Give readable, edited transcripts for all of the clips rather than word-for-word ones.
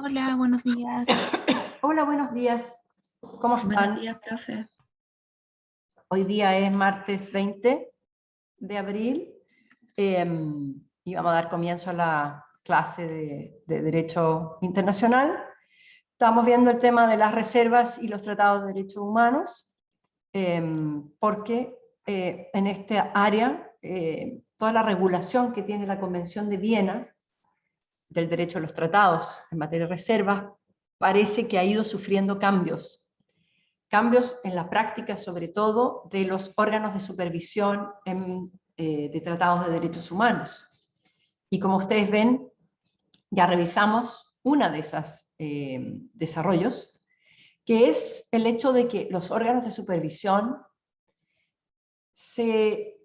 Hola, buenos días. Hola, buenos días. ¿Cómo Buenos están? días, profe. Hoy día es martes 20 de abril y vamos a dar comienzo a la clase de Derecho Internacional. Estamos viendo el tema de las reservas y los tratados de derechos humanos, porque en esta área toda la regulación que tiene la Convención de Viena del derecho a los tratados en materia de reservas parece que ha ido sufriendo cambios en la práctica, sobre todo, de los órganos de supervisión de tratados de derechos humanos. Y como ustedes ven, ya revisamos una de esos desarrollos, que es el hecho de que los órganos de supervisión se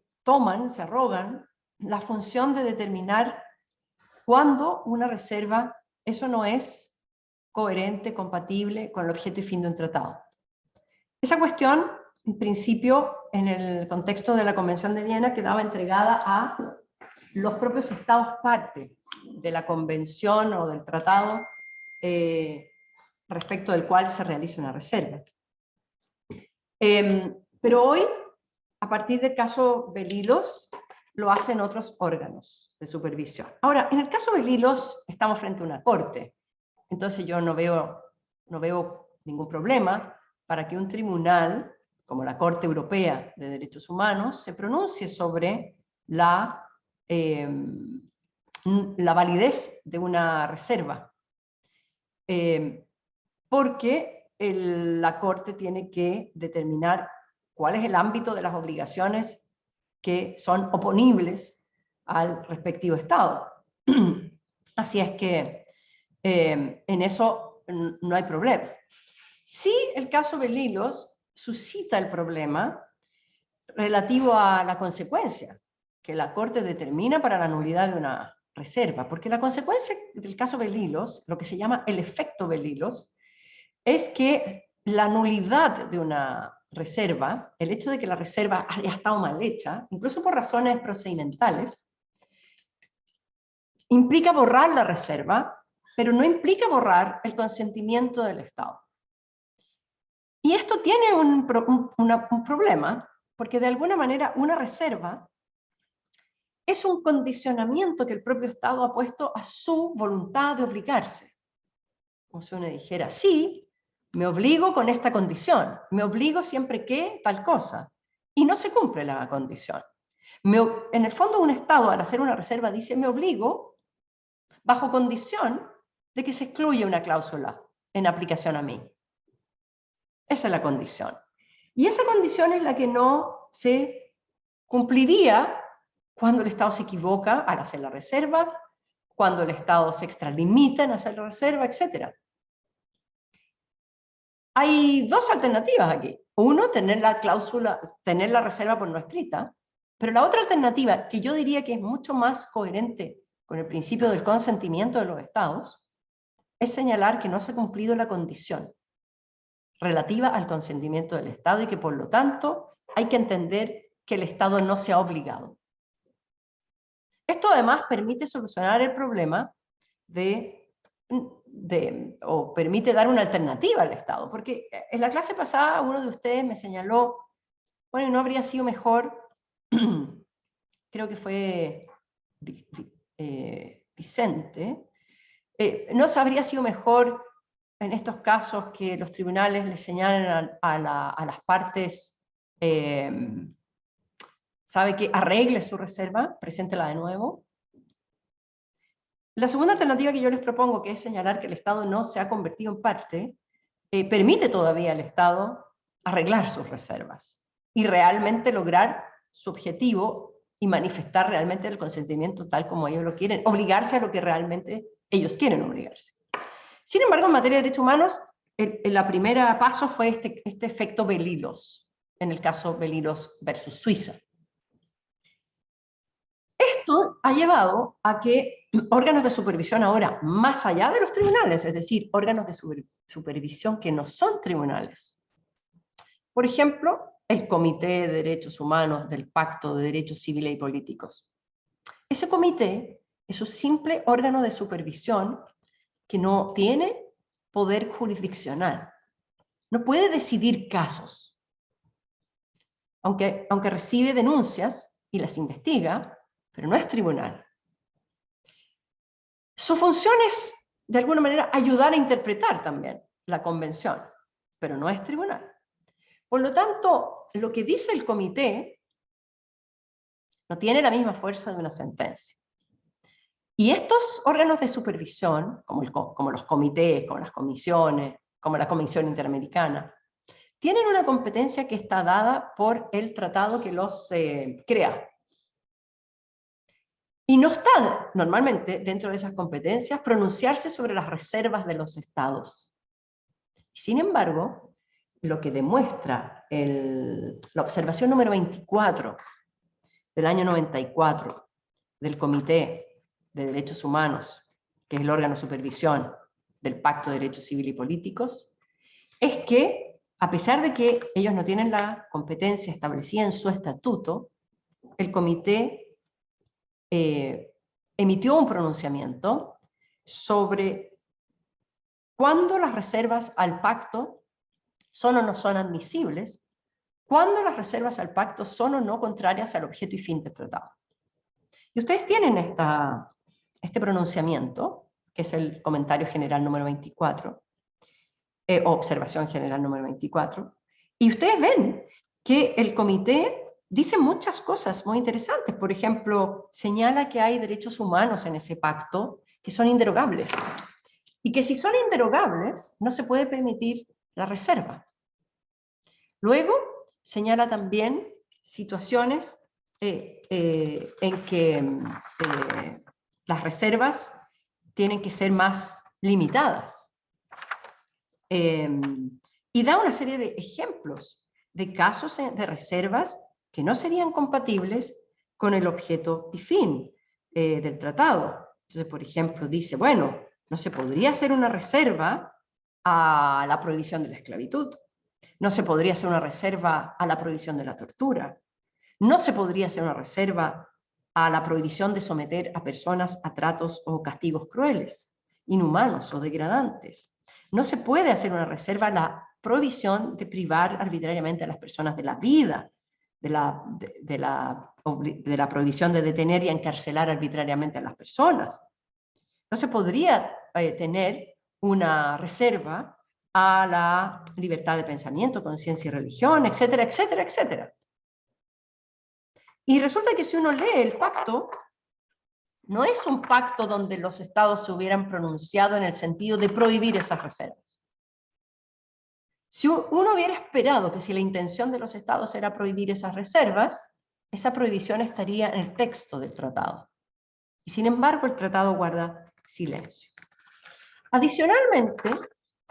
arrogan la función de determinar cuándo una reserva, eso no es coherente, compatible con el objeto y fin de un tratado. Esa cuestión, en principio, en el contexto de la Convención de Viena, quedaba entregada a los propios estados parte de la convención o del tratado respecto del cual se realiza una reserva. Pero hoy, a partir del caso Belilos, lo hacen otros órganos de supervisión. Ahora, en el caso Belilos estamos frente a una corte, entonces yo no veo ningún problema para que un tribunal, como la Corte Europea de Derechos Humanos, se pronuncie sobre la validez de una reserva. Porque la Corte tiene que determinar cuál es el ámbito de las obligaciones que son oponibles al respectivo Estado. Así es que en eso no hay problema. Sí, el caso Belilos suscita el problema relativo a la consecuencia que la Corte determina para la nulidad de una reserva, porque la consecuencia del caso Belilos, lo que se llama el efecto Belilos, es que la nulidad de una reserva, el hecho de que la reserva haya estado mal hecha, incluso por razones procedimentales, implica borrar la reserva, pero no implica borrar el consentimiento del Estado. Y esto tiene un problema, porque de alguna manera una reserva es un condicionamiento que el propio Estado ha puesto a su voluntad de obligarse. Como si uno dijera, sí, me obligo con esta condición, me obligo siempre que tal cosa, y no se cumple la condición. En el fondo un Estado al hacer una reserva dice, me obligo bajo condición de que se excluya una cláusula en aplicación a mí. Esa es la condición. Y esa condición es la que no se cumpliría cuando el Estado se equivoca al hacer la reserva, cuando el Estado se extralimita en hacer la reserva, etc. Hay dos alternativas aquí. Uno, tener la reserva por no escrita, pero la otra alternativa, que yo diría que es mucho más coherente con el principio del consentimiento de los Estados, es señalar que no se ha cumplido la condición relativa al consentimiento del Estado y que por lo tanto hay que entender que el Estado no se ha obligado. Esto además permite solucionar el problema o permite dar una alternativa al Estado, porque en la clase pasada uno de ustedes me señaló, bueno, ¿no habría sido mejor, creo que fue Vicente, ¿no habría sido mejor en estos casos que los tribunales le señalen a las partes, sabe que arregle su reserva, preséntela de nuevo? La segunda alternativa que yo les propongo, que es señalar que el Estado no se ha convertido en parte, permite todavía al Estado arreglar sus reservas y realmente lograr su objetivo y manifestar realmente el consentimiento tal como ellos lo quieren, obligarse a lo que realmente ellos quieren obligarse. Sin embargo, en materia de derechos humanos, el primer paso fue este efecto Belilos, en el caso Belilos versus Suiza. Esto ha llevado a que órganos de supervisión ahora, más allá de los tribunales, es decir, órganos de supervisión que no son tribunales. Por ejemplo, el Comité de Derechos Humanos del Pacto de Derechos Civiles y Políticos. Ese comité es un simple órgano de supervisión que no tiene poder jurisdiccional. No puede decidir casos. Aunque recibe denuncias y las investiga, pero no es tribunal. Su función es, de alguna manera, ayudar a interpretar también la convención, pero no es tribunal. Por lo tanto, lo que dice el comité no tiene la misma fuerza de una sentencia. Y estos órganos de supervisión, como los comités, como las comisiones, como la Comisión Interamericana, tienen una competencia que está dada por el tratado que los crea. Y no está normalmente dentro de esas competencias pronunciarse sobre las reservas de los estados. Sin embargo, lo que demuestra la observación número 24 del año 94 del Comité de Derechos Humanos, que es el órgano de supervisión del Pacto de Derechos Civiles y Políticos, es que, a pesar de que ellos no tienen la competencia establecida en su estatuto, el comité emitió un pronunciamiento sobre cuándo las reservas al pacto son o no son admisibles, cuándo las reservas al pacto son o no contrarias al objeto y fin del tratado. Y ustedes tienen este pronunciamiento, que es el comentario general número 24, observación general número 24, y ustedes ven que el comité dice muchas cosas muy interesantes. Por ejemplo, señala que hay derechos humanos en ese pacto que son inderogables, y que si son inderogables no se puede permitir la reserva. Luego, señala también situaciones en que las reservas tienen que ser más limitadas. Y da una serie de ejemplos de casos de reservas que no serían compatibles con el objeto y fin del tratado. Entonces, por ejemplo, dice, bueno, no se podría hacer una reserva a la prohibición de la esclavitud. No se podría hacer una reserva a la prohibición de la tortura. No se podría hacer una reserva a la prohibición de someter a personas a tratos o castigos crueles, inhumanos o degradantes. No se puede hacer una reserva a la prohibición de privar arbitrariamente a las personas de la vida, de la prohibición de detener y encarcelar arbitrariamente a las personas. No se podría tener una reserva a la libertad de pensamiento, conciencia y religión, etcétera, etcétera, etcétera. Y resulta que si uno lee el pacto, no es un pacto donde los estados se hubieran pronunciado en el sentido de prohibir esas reservas. Si uno hubiera esperado que si la intención de los estados era prohibir esas reservas, esa prohibición estaría en el texto del tratado. Y sin embargo, el tratado guarda silencio. Adicionalmente,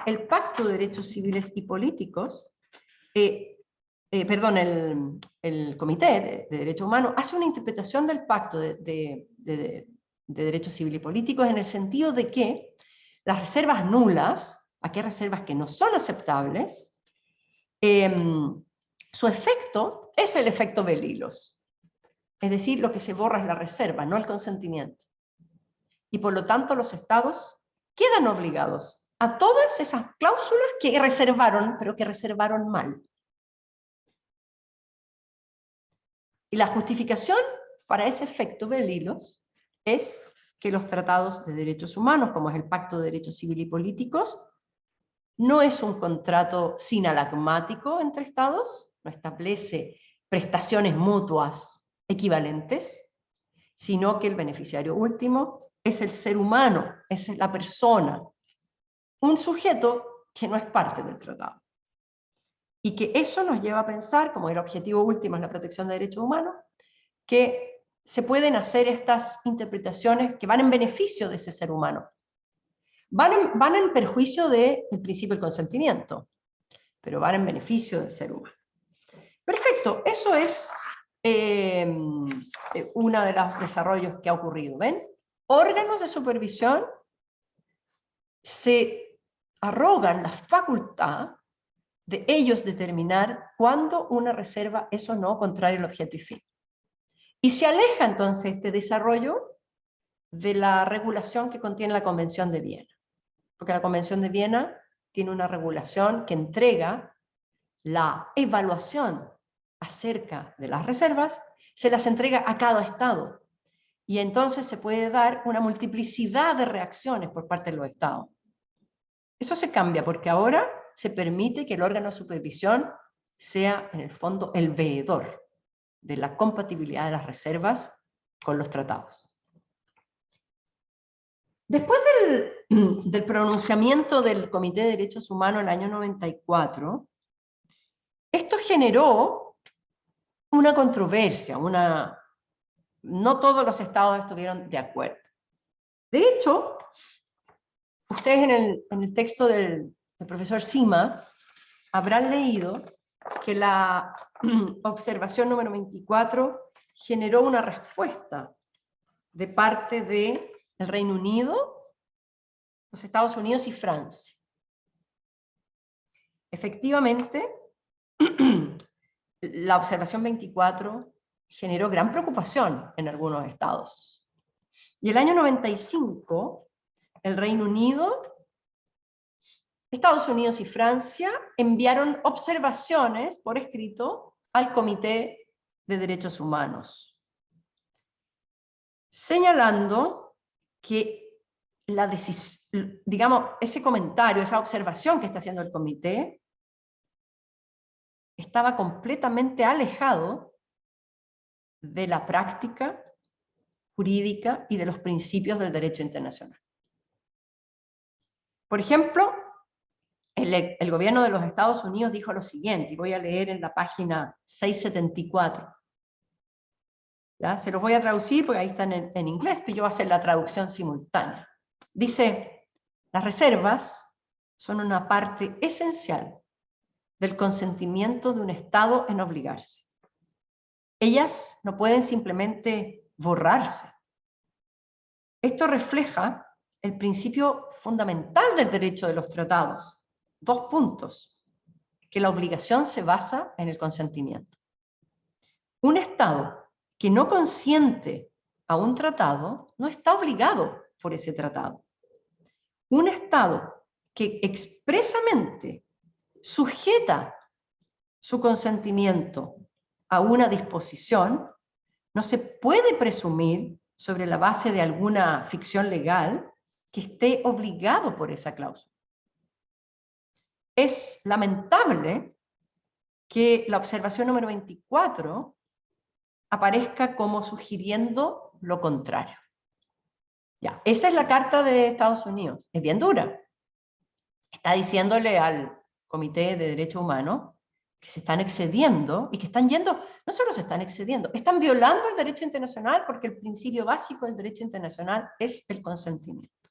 el Pacto de Derechos Civiles y Políticos, el Comité de Derechos Humanos hace una interpretación del Pacto de Derechos Civiles y Políticos en el sentido de que las reservas nulas, aquellas reservas que no son aceptables, su efecto es el efecto Belilos. Es decir, lo que se borra es la reserva, no el consentimiento. Y por lo tanto los estados quedan obligados a todas esas cláusulas que reservaron, pero que reservaron mal. Y la justificación para ese efecto Belilos es que los tratados de derechos humanos, como es el Pacto de Derechos Civiles y Políticos, no es un contrato sinalagmático entre estados, no establece prestaciones mutuas equivalentes, sino que el beneficiario último es el ser humano, es la persona, un sujeto que no es parte del tratado. Y que eso nos lleva a pensar, como el objetivo último es la protección de derechos humanos, que se pueden hacer estas interpretaciones que van en beneficio de ese ser humano. Van en perjuicio del principio del consentimiento, pero van en beneficio del ser humano. Perfecto, eso es uno de los desarrollos que ha ocurrido. ¿Ven? Órganos de supervisión se arrogan la facultad de ellos determinar cuándo una reserva es o no contraria al objeto y fin. Y se aleja entonces este desarrollo de la regulación que contiene la Convención de Viena. porque la Convención de Viena tiene una regulación que entrega la evaluación acerca de las reservas, se las entrega a cada Estado. Y entonces se puede dar una multiplicidad de reacciones por parte de los Estados. Eso se cambia porque ahora se permite que el órgano de supervisión sea, en el fondo, el veedor de la compatibilidad de las reservas con los tratados. Después del pronunciamiento del Comité de Derechos Humanos en el año 94, esto generó una controversia, no todos los estados estuvieron de acuerdo. De hecho, ustedes en el texto del profesor Sima habrán leído que la observación número 24 generó una respuesta de parte del Reino Unido, los Estados Unidos y Francia. Efectivamente, la observación 24 generó gran preocupación en algunos estados. Y el año 95, el Reino Unido, Estados Unidos y Francia enviaron observaciones por escrito al Comité de Derechos Humanos, señalando que digamos, ese comentario, esa observación que está haciendo el comité, estaba completamente alejado de la práctica jurídica y de los principios del derecho internacional. Por ejemplo, el gobierno de los Estados Unidos dijo lo siguiente, y voy a leer en la página 674. ¿Ya? Se los voy a traducir porque ahí están en inglés, pero yo voy a hacer la traducción simultánea. Dice, las reservas son una parte esencial del consentimiento de un Estado en obligarse. Ellas no pueden simplemente borrarse. Esto refleja el principio fundamental del derecho de los tratados. 2 puntos. Que la obligación se basa en el consentimiento. Un Estado que no consiente a un tratado no está obligado por ese tratado. Un Estado que expresamente sujeta su consentimiento a una disposición no se puede presumir sobre la base de alguna ficción legal que esté obligado por esa cláusula. Es lamentable que la observación número 24 aparezca como sugiriendo lo contrario. Ya, esa es la carta de Estados Unidos. Es bien dura. Está diciéndole al Comité de Derechos Humanos que se están excediendo y que están yendo, no solo se están excediendo, están violando el derecho internacional porque el principio básico del derecho internacional es el consentimiento.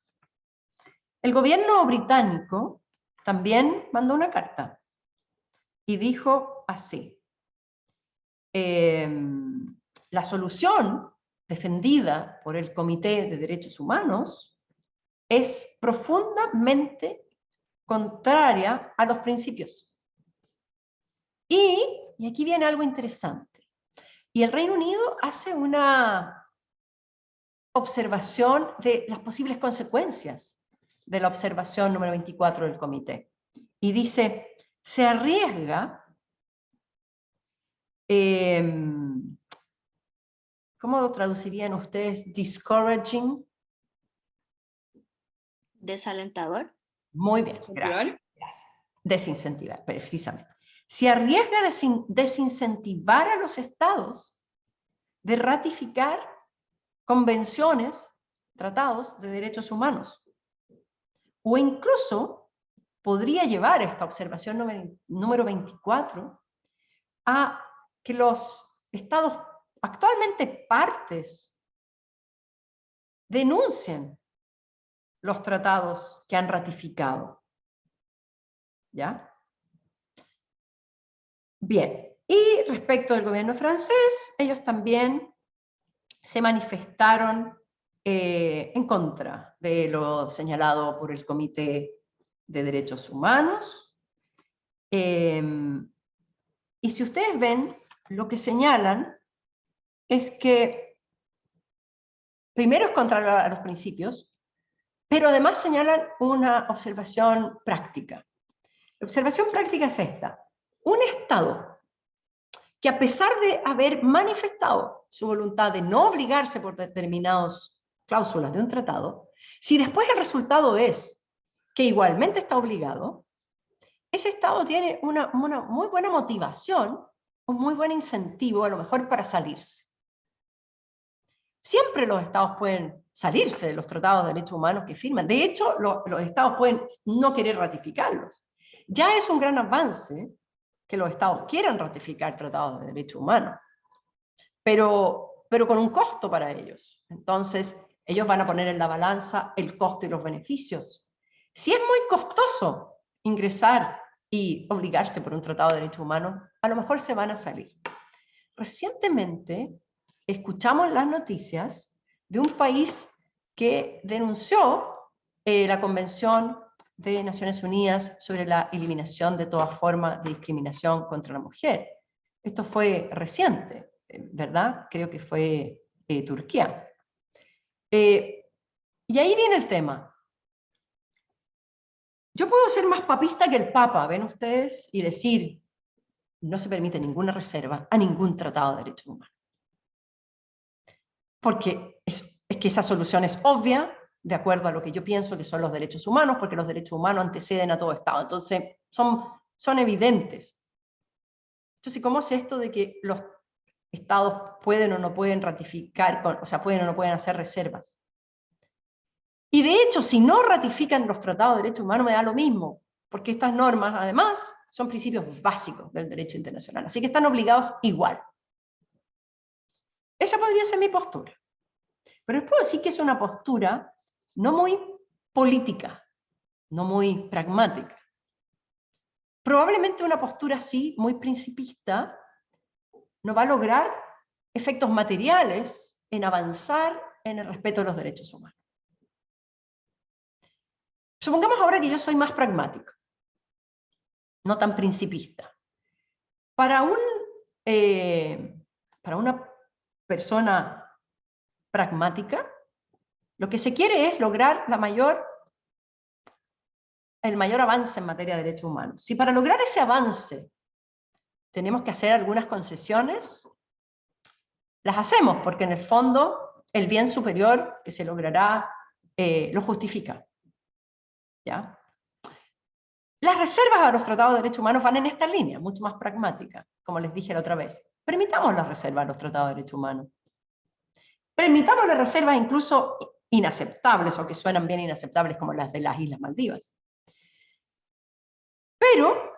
El gobierno británico también mandó una carta y dijo así, la solución defendida por el Comité de Derechos Humanos es profundamente contraria a los principios. Y aquí viene algo interesante. Y el Reino Unido hace una observación de las posibles consecuencias de la observación número 24 del comité. Y dice, se arriesga, ¿cómo lo traducirían ustedes? Discouraging. Desalentador. Muy bien, gracias. Desincentivar, precisamente. Se arriesga a desincentivar a los estados de ratificar convenciones, tratados de derechos humanos. O incluso podría llevar esta observación número 24 a que los estados actualmente partes denuncien los tratados que han ratificado. ¿Ya? Bien, y respecto al gobierno francés, ellos también se manifestaron en contra de lo señalado por el Comité de Derechos Humanos. Y si ustedes ven, lo que señalan es que primero es contra los principios, Pero además señalan una observación práctica. La observación práctica es esta. Un Estado que a pesar de haber manifestado su voluntad de no obligarse por determinadas cláusulas de un tratado, si después el resultado es que igualmente está obligado, ese Estado tiene una muy buena motivación, un muy buen incentivo a lo mejor para salirse. Siempre los Estados pueden salirse de los tratados de derechos humanos que firman. De hecho, los Estados pueden no querer ratificarlos. Ya es un gran avance que los Estados quieran ratificar tratados de derechos humanos, pero con un costo para ellos. Entonces, ellos van a poner en la balanza el costo y los beneficios. Si es muy costoso ingresar y obligarse por un tratado de derechos humanos, a lo mejor se van a salir. Recientemente escuchamos las noticias de un país que denunció la Convención de Naciones Unidas sobre la eliminación de toda forma de discriminación contra la mujer. Esto fue reciente, ¿verdad? Creo que fue Turquía. Y ahí viene el tema. Yo puedo ser más papista que el Papa, ¿ven ustedes? Y decir, no se permite ninguna reserva a ningún tratado de derechos humanos. Porque es que esa solución es obvia, de acuerdo a lo que yo pienso que son los derechos humanos, porque los derechos humanos anteceden a todo Estado. Entonces, son evidentes. Entonces, ¿cómo es esto de que los Estados pueden o no pueden ratificar, o sea, pueden o no pueden hacer reservas? Y de hecho, si no ratifican los tratados de derechos humanos, me da lo mismo, porque estas normas, además, son principios básicos del derecho internacional, así que están obligados igual. Esa podría ser mi postura. Pero les puedo decir que es una postura no muy política, no muy pragmática. Probablemente una postura así, muy principista, no va a lograr efectos materiales en avanzar en el respeto de los derechos humanos. Supongamos ahora que yo soy más pragmático, no tan principista. Para una persona pragmática, lo que se quiere es lograr el mayor avance en materia de derechos humanos. Si para lograr ese avance tenemos que hacer algunas concesiones, las hacemos, porque en el fondo el bien superior que se logrará lo justifica. ¿Ya? Las reservas a los tratados de derechos humanos van en esta línea, mucho más pragmática, como les dije la otra vez. Permitamos las reservas a los tratados de derechos humanos. Permitamos las reservas incluso inaceptables, o que suenan bien inaceptables, como las de las Islas Maldivas. Pero,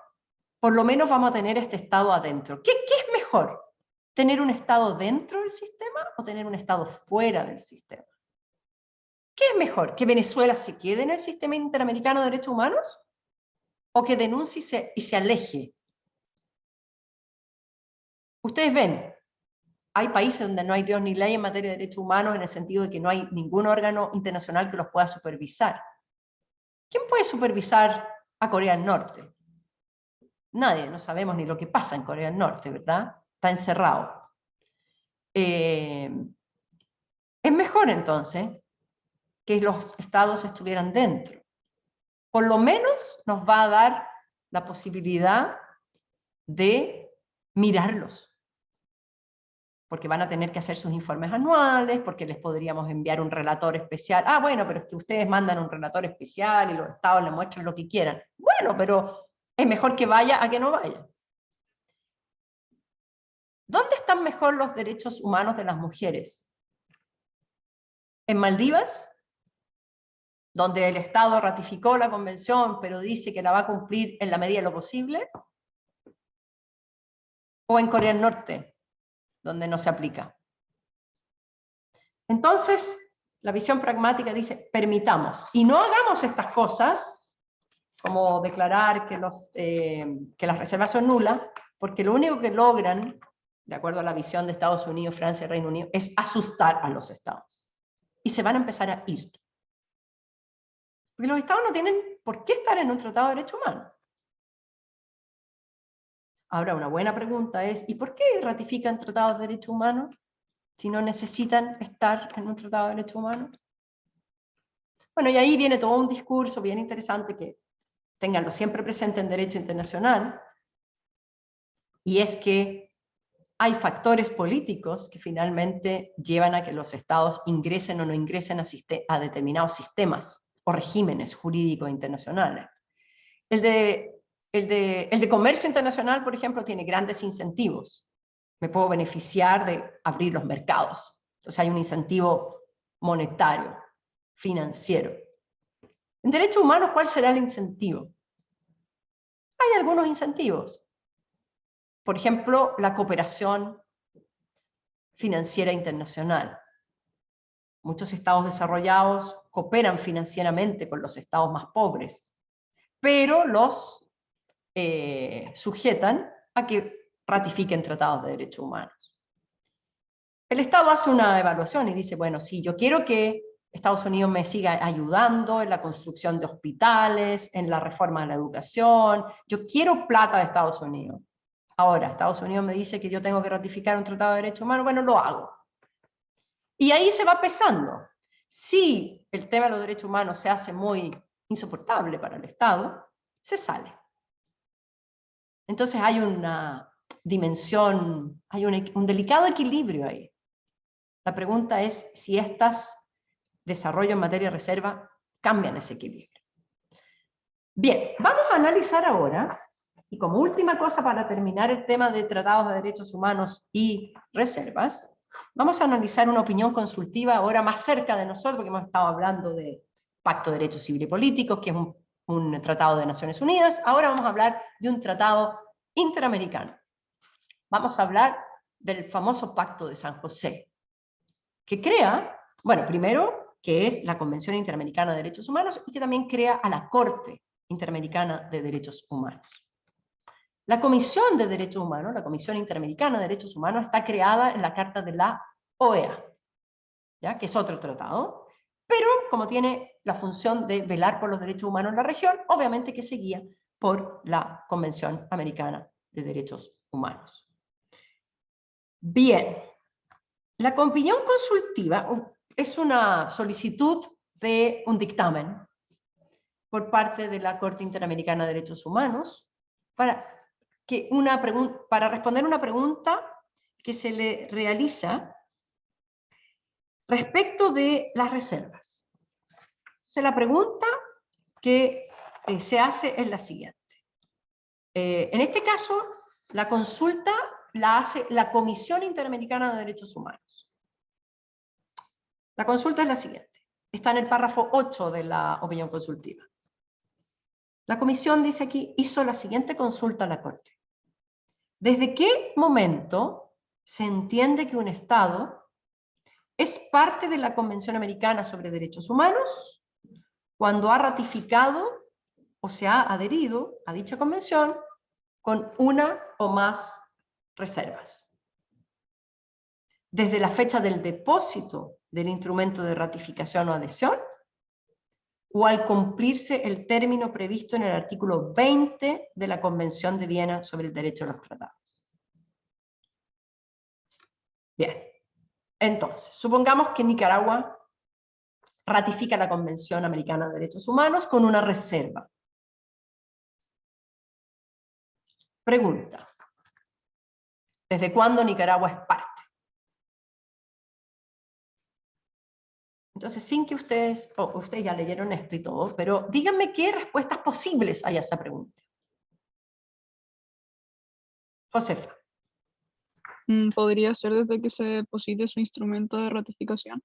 por lo menos vamos a tener este Estado adentro. ¿Qué es mejor? ¿Tener un Estado dentro del sistema o tener un Estado fuera del sistema? ¿Qué es mejor? ¿Que Venezuela se quede en el sistema interamericano de derechos humanos? ¿O que denuncie y se aleje? Ustedes ven, hay países donde no hay Dios ni ley en materia de derechos humanos, en el sentido de que no hay ningún órgano internacional que los pueda supervisar. ¿Quién puede supervisar a Corea del Norte? Nadie, no sabemos ni lo que pasa en Corea del Norte, ¿verdad? Está encerrado. Es mejor entonces que los estados estuvieran dentro. Por lo menos nos va a dar la posibilidad de mirarlos, porque van a tener que hacer sus informes anuales, porque les podríamos enviar un relator especial. Ah, bueno, pero es que ustedes mandan un relator especial y los estados le muestran lo que quieran. Bueno, pero es mejor que vaya a que no vaya. ¿Dónde están mejor los derechos humanos de las mujeres? ¿En Maldivas? Donde el Estado ratificó la convención, pero dice que la va a cumplir en la medida de lo posible. ¿O en Corea del Norte, donde no se aplica? Entonces, la visión pragmática dice, permitamos, y no hagamos estas cosas, como declarar que las reservas son nulas, porque lo único que logran, de acuerdo a la visión de Estados Unidos, Francia y Reino Unido, es asustar a los estados. Y se van a empezar a ir. Porque los estados no tienen por qué estar en un tratado de derechos humanos. Ahora, una buena pregunta es, ¿y por qué ratifican tratados de derechos humanos si no necesitan estar en un tratado de derechos humanos? Bueno, y ahí viene todo un discurso bien interesante que ténganlo siempre presente en derecho internacional, y es que hay factores políticos que finalmente llevan a que los estados ingresen o no ingresen a determinados sistemas o regímenes jurídicos internacionales. El de comercio internacional, por ejemplo, tiene grandes incentivos. Me puedo beneficiar de abrir los mercados. Entonces hay un incentivo monetario, financiero. En derechos humanos, ¿cuál será el incentivo? Hay algunos incentivos. Por ejemplo, la cooperación financiera internacional. Muchos estados desarrollados cooperan financieramente con los estados más pobres, pero los sujetan a que ratifiquen tratados de derechos humanos. El Estado hace una evaluación y dice, bueno, sí, yo quiero que Estados Unidos me siga ayudando en la construcción de hospitales, en la reforma de la educación, yo quiero plata de Estados Unidos. Ahora, Estados Unidos me dice que yo tengo que ratificar un tratado de derechos humanos, bueno, lo hago. Y ahí se va pesando. Si el tema de los derechos humanos se hace muy insoportable para el Estado, se sale. Entonces hay una dimensión, hay un delicado equilibrio ahí. La pregunta es si estos desarrollos en materia de reserva cambian ese equilibrio. Bien, vamos a analizar ahora, y como última cosa para terminar el tema de tratados de derechos humanos y reservas, vamos a analizar una opinión consultiva ahora más cerca de nosotros, porque hemos estado hablando de Pacto de Derechos Civiles y Políticos, que es un tratado de Naciones Unidas. Ahora vamos a hablar de un tratado interamericano. Vamos a hablar del famoso Pacto de San José, que crea, bueno, primero, que es la Convención Interamericana de Derechos Humanos, y que también crea a la Corte Interamericana de Derechos Humanos. La Comisión de Derechos Humanos, la Comisión Interamericana de Derechos Humanos, está creada en la Carta de la OEA, ¿ya? Que es otro tratado, pero como tiene la función de velar por los derechos humanos en la región, obviamente que se guía por la Convención Americana de Derechos Humanos. Bien, la opinión consultiva es una solicitud de un dictamen por parte de la Corte Interamericana de Derechos Humanos para responder una pregunta que se le realiza respecto de las reservas. Entonces, la pregunta que se hace es la siguiente. En este caso, la consulta la hace la Comisión Interamericana de Derechos Humanos. La consulta es la siguiente. Está en el párrafo 8 de la opinión consultiva. La comisión, dice aquí, hizo la siguiente consulta a la Corte. ¿Desde qué momento se entiende que un Estado es parte de la Convención Americana sobre Derechos Humanos cuando ha ratificado o se ha adherido a dicha convención con una o más reservas? ¿Desde la fecha del depósito del instrumento de ratificación o adhesión, o al cumplirse el término previsto en el artículo 20 de la Convención de Viena sobre el derecho a los tratados? Bien, entonces, supongamos que Nicaragua ratifica la Convención Americana de Derechos Humanos con una reserva. Pregunta: ¿desde cuándo Nicaragua es parte? Entonces, sin que ustedes ya leyeron esto y todo, pero díganme qué respuestas posibles hay a esa pregunta. Josefa. Podría ser desde que se deposite su instrumento de ratificación.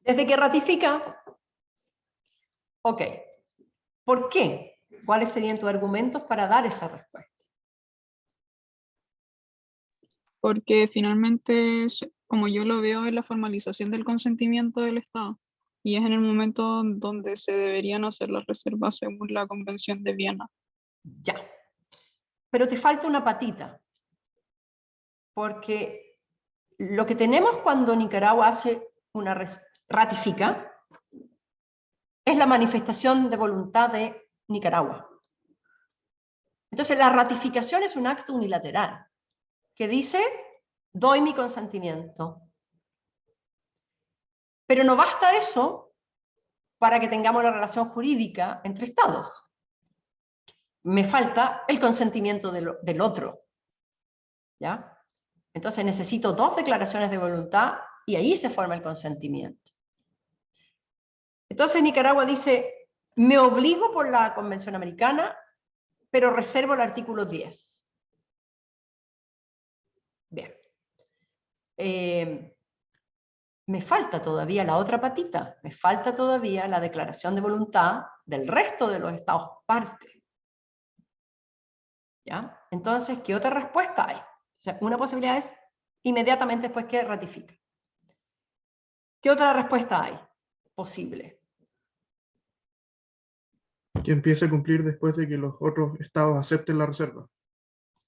¿Desde que ratifica? Ok. ¿Por qué? ¿Cuáles serían tus argumentos para dar esa respuesta? Porque finalmente, como yo lo veo, es la formalización del consentimiento del Estado. Y es en el momento donde se deberían hacer las reservas según la Convención de Viena. Ya. Pero te falta una patita. Porque lo que tenemos cuando Nicaragua ratifica es la manifestación de voluntad de Nicaragua. Entonces la ratificación es un acto unilateral que dice: doy mi consentimiento. Pero no basta eso para que tengamos una relación jurídica entre estados. Me falta el consentimiento del otro. ¿Ya? Entonces necesito 2 declaraciones de voluntad y ahí se forma el consentimiento. Entonces Nicaragua dice, me obligo por la Convención Americana, pero reservo el artículo 10. Bien. Me falta todavía la otra patita, me falta todavía la declaración de voluntad del resto de los estados parte. ¿Ya? Entonces, ¿qué otra respuesta hay? O sea, una posibilidad es inmediatamente después que ratifica. ¿Qué otra respuesta hay posible? Que empiece a cumplir después de que los otros estados acepten la reserva.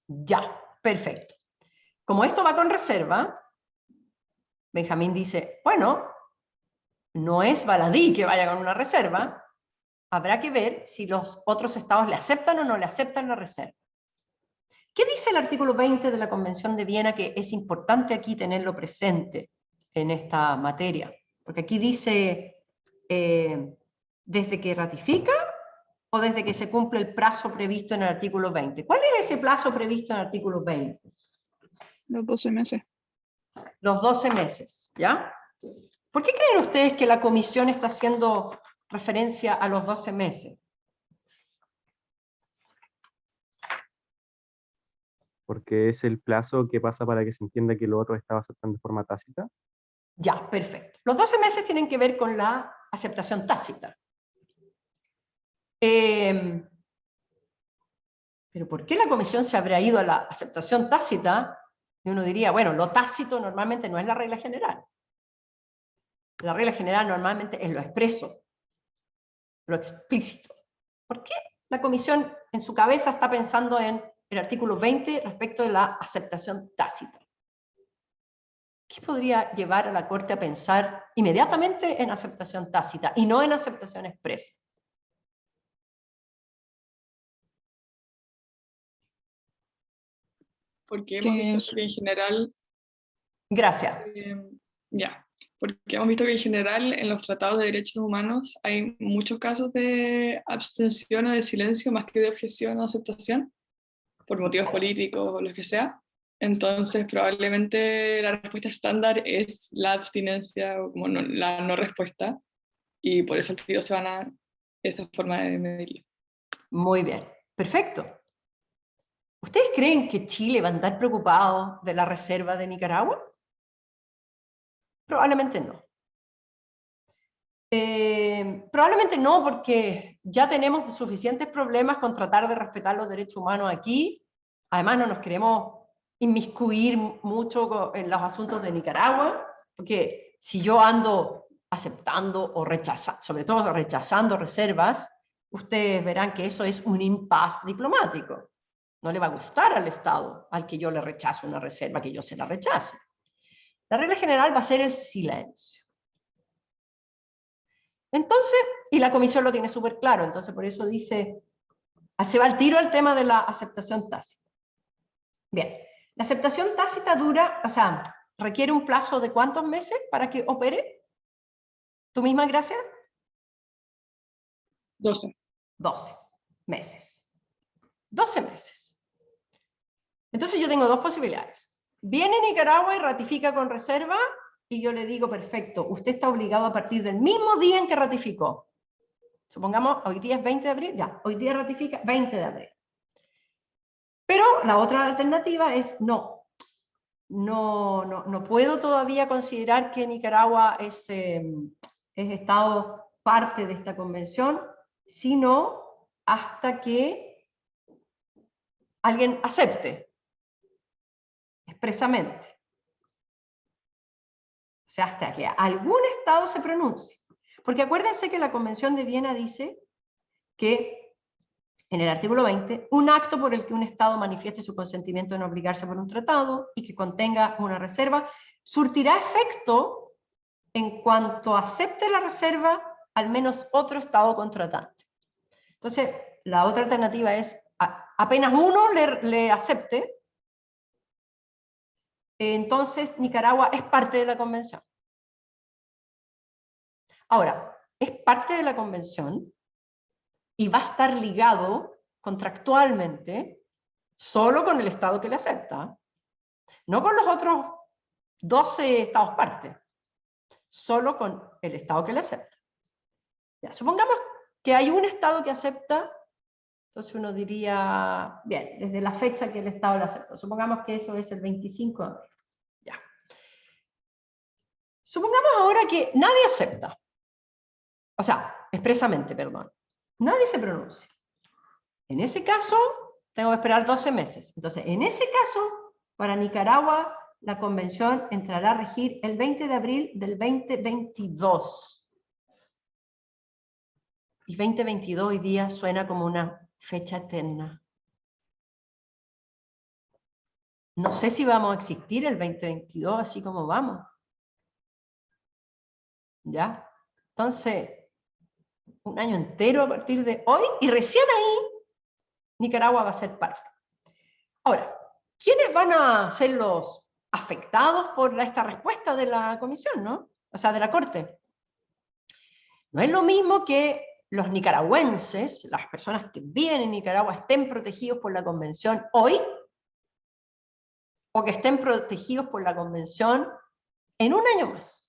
Ya, perfecto. Como esto va con reserva, Benjamín dice, bueno, no es baladí que vaya con una reserva, habrá que ver si los otros estados le aceptan o no le aceptan la reserva. ¿Qué dice el artículo 20 de la Convención de Viena, que es importante aquí tenerlo presente en esta materia? Porque aquí dice, desde que ratifica o desde que se cumple el plazo previsto en el artículo 20. ¿Cuál es ese plazo previsto en el artículo 20? Los 12 meses. Los 12 meses, ¿ya? ¿Por qué creen ustedes que la comisión está haciendo referencia a los 12 meses? Porque es el plazo que pasa para que se entienda que los otros estaban aceptando de forma tácita. Ya, perfecto. Los 12 meses tienen que ver con la aceptación tácita. Pero ¿por qué la comisión se habrá ido a la aceptación tácita? Y uno diría, bueno, lo tácito normalmente no es la regla general. La regla general normalmente es lo expreso, lo explícito. ¿Por qué la comisión en su cabeza está pensando en el artículo 20 respecto de la aceptación tácita? ¿Qué podría llevar a la Corte a pensar inmediatamente en aceptación tácita y no en aceptación expresa? Porque hemos visto Que que en general, Gracias. porque hemos visto que en general en los tratados de derechos humanos hay muchos casos de abstención o de silencio más que de objeción o aceptación, por motivos políticos o lo que sea. Entonces probablemente la respuesta estándar es la abstinencia o como la no respuesta, y por eso el tiro se van a esa forma de medirlo. Muy bien, perfecto. ¿Ustedes creen que Chile va a andar preocupado de la reserva de Nicaragua? Probablemente no. Probablemente no, porque ya tenemos suficientes problemas con tratar de respetar los derechos humanos aquí. Además, no nos queremos inmiscuir mucho en los asuntos de Nicaragua, porque si yo ando aceptando o rechazando, sobre todo rechazando reservas, ustedes verán que eso es un impasse diplomático. No le va a gustar al Estado al que yo le rechazo una reserva, que yo se la rechace. La regla general va a ser el silencio. Entonces, y la comisión lo tiene súper claro, entonces por eso dice, se va al tiro al tema de la aceptación tácita. Bien, la aceptación tácita dura, o sea, requiere un plazo de ¿cuántos meses para que opere? ¿Tú misma, Gracia? 12. 12 meses. 12 meses. Entonces yo tengo 2 posibilidades. Viene Nicaragua y ratifica con reserva, y yo le digo, perfecto, usted está obligado a partir del mismo día en que ratificó. Supongamos, hoy día es 20 de abril, ya, hoy día ratifica 20 de abril. Pero la otra alternativa es no puedo todavía considerar que Nicaragua es Estado parte de esta convención, sino hasta que alguien acepte expresamente. O sea, hasta que algún Estado se pronuncie. Porque acuérdense que la Convención de Viena dice que, en el artículo 20, un acto por el que un Estado manifieste su consentimiento en obligarse por un tratado y que contenga una reserva, surtirá efecto en cuanto acepte la reserva al menos otro Estado contratante. Entonces, la otra alternativa es, apenas uno le acepte, entonces Nicaragua es parte de la convención. Ahora, es parte de la convención y va a estar ligado contractualmente solo con el Estado que le acepta, no con los otros 12 Estados partes, solo con el Estado que le acepta. Ya, supongamos que hay un Estado que acepta, entonces uno diría, bien, desde la fecha que el Estado le acepta, supongamos que eso es el 25 de abril. Ya. Supongamos ahora que nadie acepta, o sea, expresamente, perdón, nadie se pronuncia. En ese caso, tengo que esperar 12 meses. Entonces, en ese caso, para Nicaragua, la convención entrará a regir el 20 de abril del 2022. Y 2022 hoy día suena como una fecha eterna. No sé si vamos a existir el 2022 así como vamos. ¿Ya? Entonces, un año entero a partir de hoy, y recién ahí Nicaragua va a ser parte. Ahora, ¿quiénes van a ser los afectados por esta respuesta de la comisión, ¿no? O sea, de la Corte? No es lo mismo que los nicaragüenses, las personas que viven en Nicaragua, estén protegidos por la convención hoy, o que estén protegidos por la convención en un año más.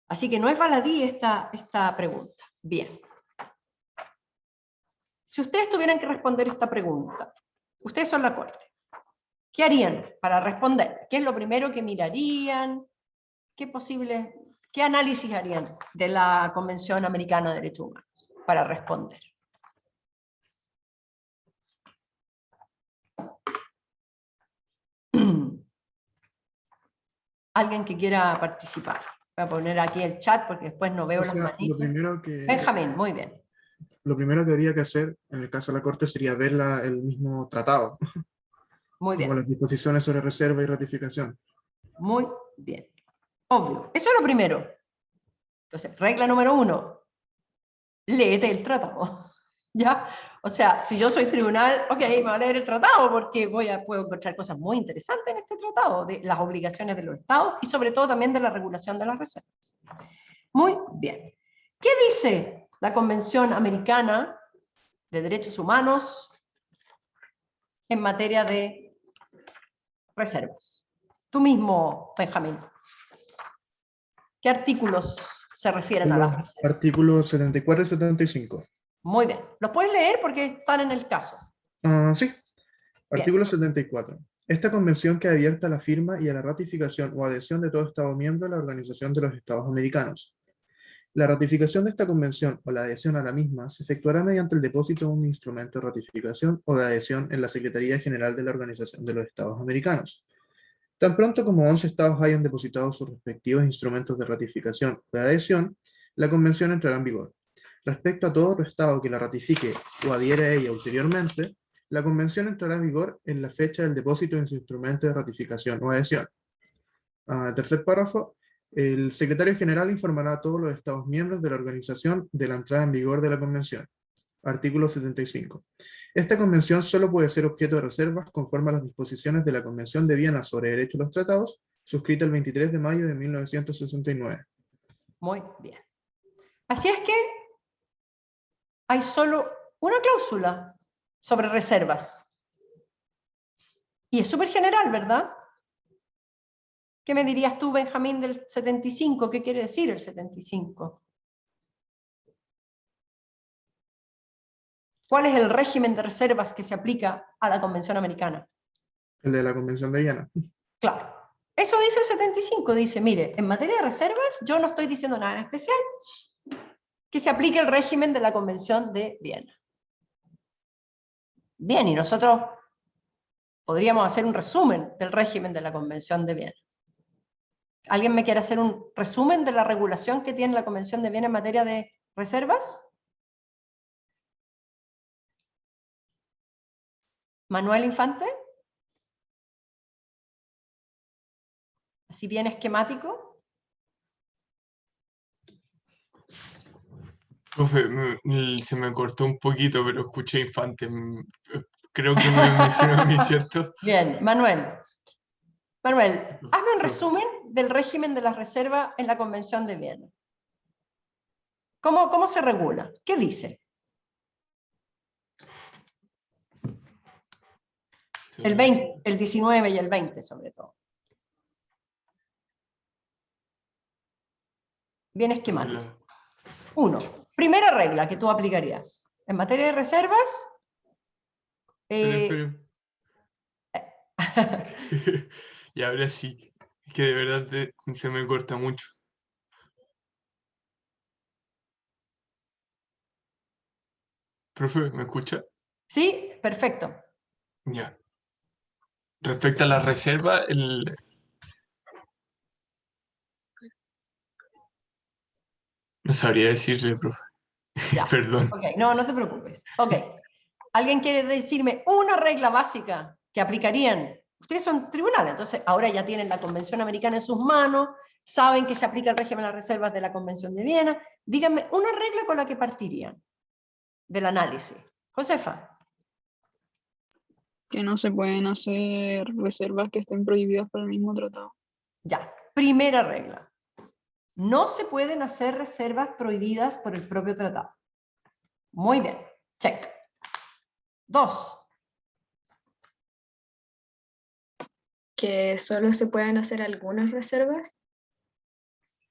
Así que no es baladí esta pregunta. Bien. Si ustedes tuvieran que responder esta pregunta, ustedes son la Corte, ¿qué harían para responder? ¿Qué es lo primero que mirarían? ¿Qué análisis harían de la Convención Americana de Derechos Humanos para responder? ¿Alguien que quiera participar? Voy a poner aquí el chat porque después no veo O las sea, manitos. Benjamín, muy bien. lo primero que habría que hacer, en el caso de la Corte, sería ver el mismo tratado, Muy como bien. las disposiciones sobre reserva y ratificación. Muy bien. Obvio. Eso es lo primero. Entonces, regla número 1. Léete el tratado. ¿Ya? O sea, si yo soy tribunal, ok, me voy a leer el tratado porque puedo encontrar cosas muy interesantes en este tratado, de las obligaciones de los estados y sobre todo también de la regulación de las reservas. Muy bien. ¿Qué dice la Convención Americana de Derechos Humanos en materia de reservas? Tú mismo, Benjamín. ¿Qué artículos se refieren a las Los reservas? artículos 74 y 75. Muy bien. ¿Los puedes leer porque están en el caso? Sí. Bien. Artículo 74. Esta convención queda abierta a la firma y a la ratificación o adhesión de todo Estado miembro a la Organización de los Estados Americanos. La ratificación de esta convención o la adhesión a la misma se efectuará mediante el depósito de un instrumento de ratificación o de adhesión en la Secretaría General de la Organización de los Estados Americanos. Tan pronto como 11 estados hayan depositado sus respectivos instrumentos de ratificación o de adhesión, la convención entrará en vigor. Respecto a todo otro estado que la ratifique o adhiere a ella ulteriormente, la convención entrará en vigor en la fecha del depósito de su instrumento de ratificación o adhesión. Tercer párrafo. El secretario general informará a todos los estados miembros de la organización de la entrada en vigor de la convención. Artículo 75. Esta convención solo puede ser objeto de reservas conforme a las disposiciones de la Convención de Viena sobre Derecho a los Tratados, suscrita el 23 de mayo de 1969. Muy bien. Así es que hay solo una cláusula sobre reservas. Y es súper general, ¿verdad? ¿Qué me dirías tú, Benjamín, del 75? ¿Qué quiere decir el 75? ¿Cuál es el régimen de reservas que se aplica a la Convención Americana? El de la Convención de Viena. Claro. Eso dice el 75. Dice, mire, en materia de reservas, yo no estoy diciendo nada en especial, que se aplique el régimen de la Convención de Viena. Bien, y nosotros podríamos hacer un resumen del régimen de la Convención de Viena. ¿Alguien me quiere hacer un resumen de la regulación que tiene la Convención de Viena en materia de reservas? Manuel Infante. Así bien esquemático. Profe, se me cortó un poquito, pero escuché Infante. Creo que me mencionó a mí, ¿cierto? Bien, Manuel. Manuel, hazme un Profe. resumen del régimen de la reserva en la Convención de Viena. ¿Cómo se regula? ¿Qué dice? El 20, el 19 y el 20 sobre todo. Bien esquemático. 1. Primera regla que tú aplicarías. En materia de reservas... Esperen. Y ahora sí, es que de verdad se me corta mucho. Profe, ¿me escucha? Sí, perfecto. Ya. Respecto a la reserva, no sabría decirle, profe. Ya. Perdón. Ok, no te preocupes. Ok. ¿Alguien quiere decirme una regla básica que aplicarían? Ustedes son tribunales, entonces ahora ya tienen la Convención Americana en sus manos, saben que se aplica el régimen de las reservas de la Convención de Viena. Díganme una regla con la que partirían del análisis. Josefa. Que no se pueden hacer reservas que estén prohibidas por el mismo tratado. Ya. Primera regla. No se pueden hacer reservas prohibidas por el propio tratado. Muy bien. Check. 2. Que solo se pueden hacer algunas reservas.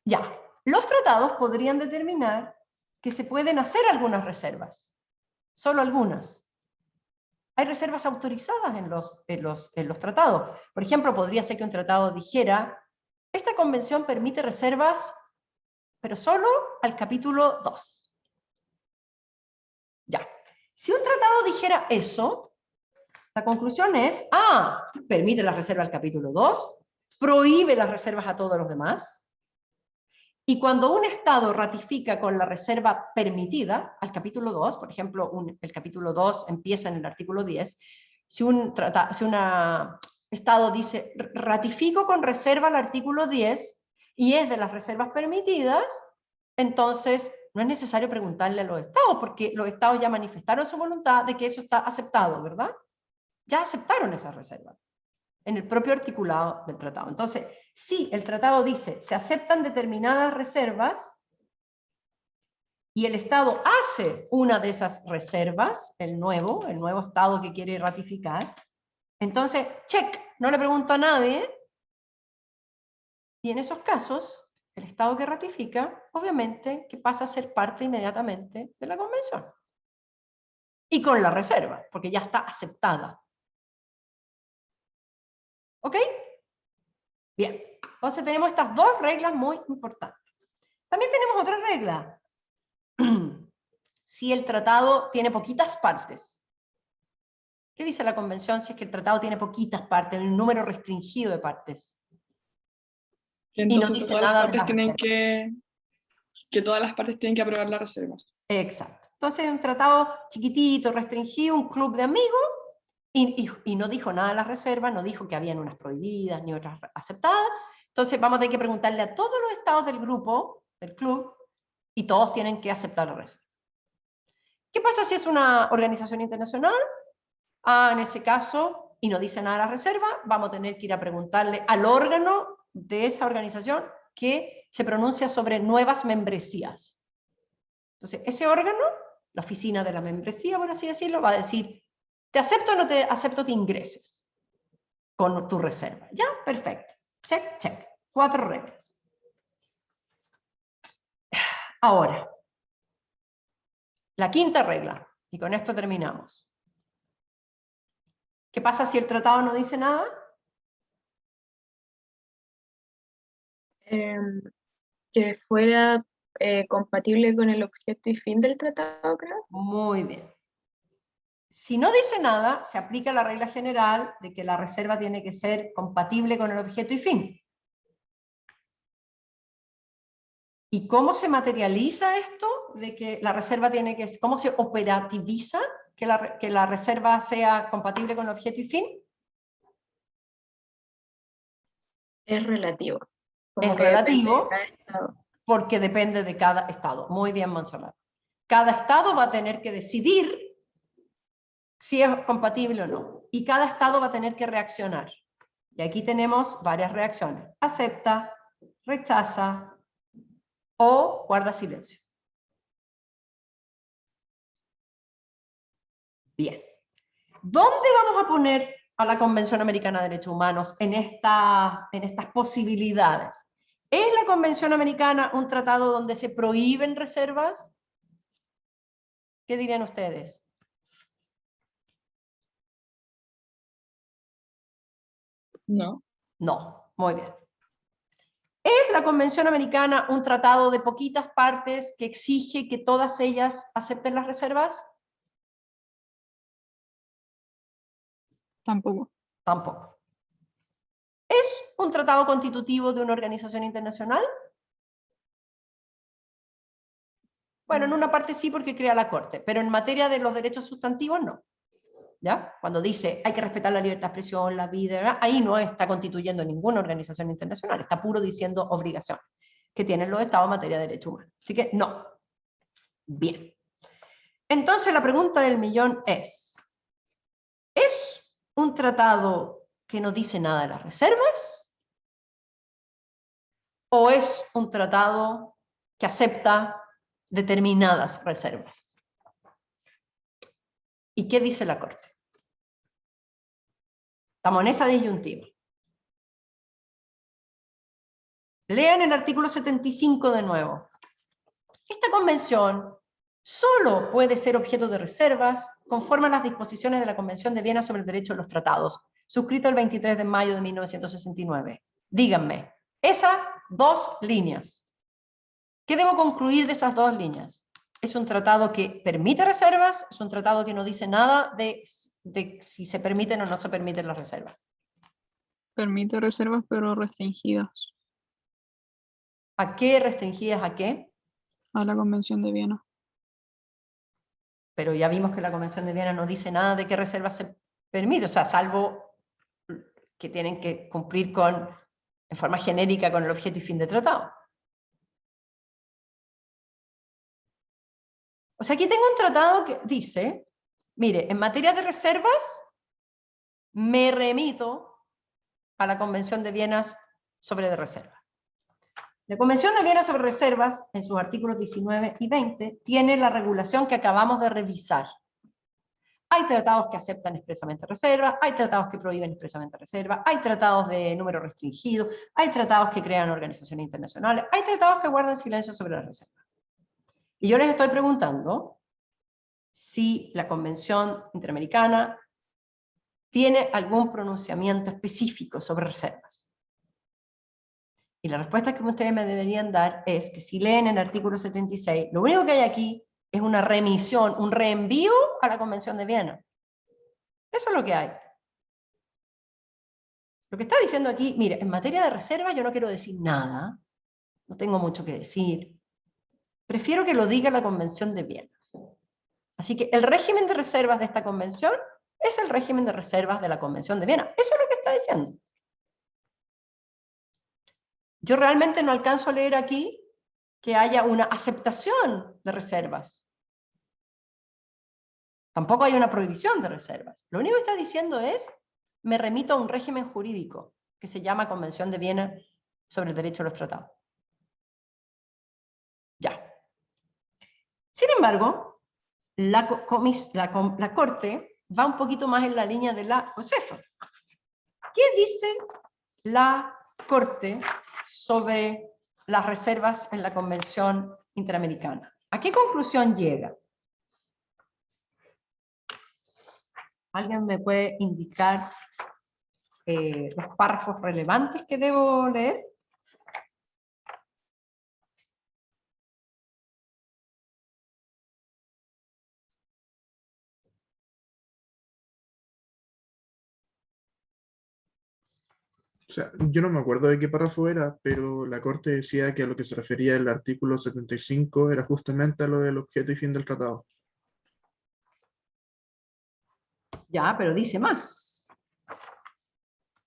Ya. Los tratados podrían determinar que se pueden hacer algunas reservas. Solo algunas. Hay reservas autorizadas en los tratados. Por ejemplo, podría ser que un tratado dijera, esta convención permite reservas, pero solo al capítulo 2. Ya. Si un tratado dijera eso, la conclusión es, permite la reserva al capítulo 2, prohíbe las reservas a todos los demás, y cuando un Estado ratifica con la reserva permitida, al capítulo 2, por ejemplo, el capítulo 2 empieza en el artículo 10, si un Estado dice, ratifico con reserva al artículo 10, y es de las reservas permitidas, entonces no es necesario preguntarle a los Estados, porque los Estados ya manifestaron su voluntad de que eso está aceptado, ¿verdad? Ya aceptaron esas reservas en el propio articulado del tratado. Entonces, si el tratado dice, se aceptan determinadas reservas, y el Estado hace una de esas reservas, el nuevo Estado que quiere ratificar, entonces, check, no le pregunto a nadie, y en esos casos, el Estado que ratifica, obviamente, que pasa a ser parte inmediatamente de la convención. Y con la reserva, porque ya está aceptada. ¿Ok? Bien, entonces tenemos estas dos reglas muy importantes. También tenemos otra regla. Si el tratado tiene poquitas partes. ¿Qué dice la convención si es que el tratado tiene poquitas partes, un número restringido de partes? Que Y no entonces dice todas las nada de partes la tienen reserva. que todas las partes tienen que aprobar la reserva. Exacto. Entonces un tratado chiquitito, restringido, un club de amigos, y no dijo nada de las reservas, no dijo que habían unas prohibidas ni otras aceptadas. Entonces vamos a tener que preguntarle a todos los estados del grupo, del club, y todos tienen que aceptar la reserva. ¿Qué pasa si es una organización internacional? En ese caso, y no dice nada de la reserva, vamos a tener que ir a preguntarle al órgano de esa organización que se pronuncia sobre nuevas membresías. Entonces, ese órgano, la oficina de la membresía, por así decirlo, va a decir, ¿te acepto o no te acepto que ingreses con tu reserva? ¿Ya? Perfecto. Check, check. 4 reglas. Ahora, la quinta regla, y con esto terminamos. ¿Qué pasa si el tratado no dice nada? Que fuera compatible con el objeto y fin del tratado, creo. Muy bien. Si no dice nada, se aplica la regla general de que la reserva tiene que ser compatible con el objeto y fin. ¿Y cómo se materializa esto de que la reserva tiene que, cómo se operativiza que la reserva sea compatible con el objeto y fin? Es relativo. Como Es que depende de relativo cada estado. porque depende de cada estado. Muy bien, Montserrat. Cada estado va a tener que decidir si es compatible o no. Y cada estado va a tener que reaccionar. Y aquí tenemos varias reacciones. Acepta, rechaza o guarda silencio. Bien. ¿Dónde vamos a poner a la Convención Americana de Derechos Humanos en estas posibilidades? ¿Es la Convención Americana un tratado donde se prohíben reservas? ¿Qué dirían ustedes? No. No, muy bien. ¿Es la Convención Americana un tratado de poquitas partes que exige que todas ellas acepten las reservas? Tampoco. Tampoco. ¿Es un tratado constitutivo de una organización internacional? Bueno, en una parte sí porque crea la Corte, pero en materia de los derechos sustantivos no. ¿Ya? Cuando dice hay que respetar la libertad de expresión, la vida, ¿verdad? Ahí no está constituyendo ninguna organización internacional, está puro diciendo obligación que tienen los estados en materia de derechos humanos. Así que no. Bien. Entonces la pregunta del millón ¿es un tratado que no dice nada de las reservas? ¿O es un tratado que acepta determinadas reservas? ¿Y qué dice la Corte? Estamos en esa disyuntiva. Lean el artículo 75 de nuevo. Esta convención solo puede ser objeto de reservas conforme a las disposiciones de la Convención de Viena sobre el Derecho de los Tratados, suscrito el 23 de mayo de 1969. Díganme, esas dos líneas, ¿qué debo concluir de esas dos líneas? ¿Es un tratado que permite reservas? ¿Es un tratado que no dice nada de si se permiten o no se permiten las reservas? Permite reservas, pero restringidas ¿A qué restringidas a qué? a la Convención de Viena. Pero ya vimos que la Convención de Viena no dice nada de qué reservas se permite, o sea, salvo que tienen que cumplir en forma genérica con el objeto y fin de tratado. O sea, aquí tengo un tratado que dice, mire, en materia de reservas, me remito a la Convención de Viena sobre de reservas. La Convención de Viena sobre reservas, en sus artículos 19 y 20, tiene la regulación que acabamos de revisar. Hay tratados que aceptan expresamente reservas, hay tratados que prohíben expresamente reservas, hay tratados de número restringido, hay tratados que crean organizaciones internacionales, hay tratados que guardan silencio sobre las reservas. Y yo les estoy preguntando si la Convención Interamericana tiene algún pronunciamiento específico sobre reservas. Y la respuesta que ustedes me deberían dar es que si leen el artículo 76, lo único que hay aquí es una remisión, un reenvío a la Convención de Viena. Eso es lo que hay. Lo que está diciendo aquí, mire, en materia de reserva yo no quiero decir nada, no tengo mucho que decir, prefiero que lo diga la Convención de Viena. Así que el régimen de reservas de esta convención es el régimen de reservas de la Convención de Viena. Eso es lo que está diciendo. Yo realmente no alcanzo a leer aquí que haya una aceptación de reservas. Tampoco hay una prohibición de reservas. Lo único que está diciendo es, me remito a un régimen jurídico que se llama Convención de Viena sobre el Derecho a los Tratados. Ya. Sin embargo, la Corte va un poquito más en la línea de la Josefa. ¿Qué dice la Corte sobre las reservas en la Convención Interamericana? ¿A qué conclusión llega? ¿Alguien me puede indicar los párrafos relevantes que debo leer? O sea, yo no me acuerdo de qué párrafo era, pero la Corte decía que a lo que se refería el artículo 75 era justamente a lo del objeto y fin del tratado. Ya, pero dice más.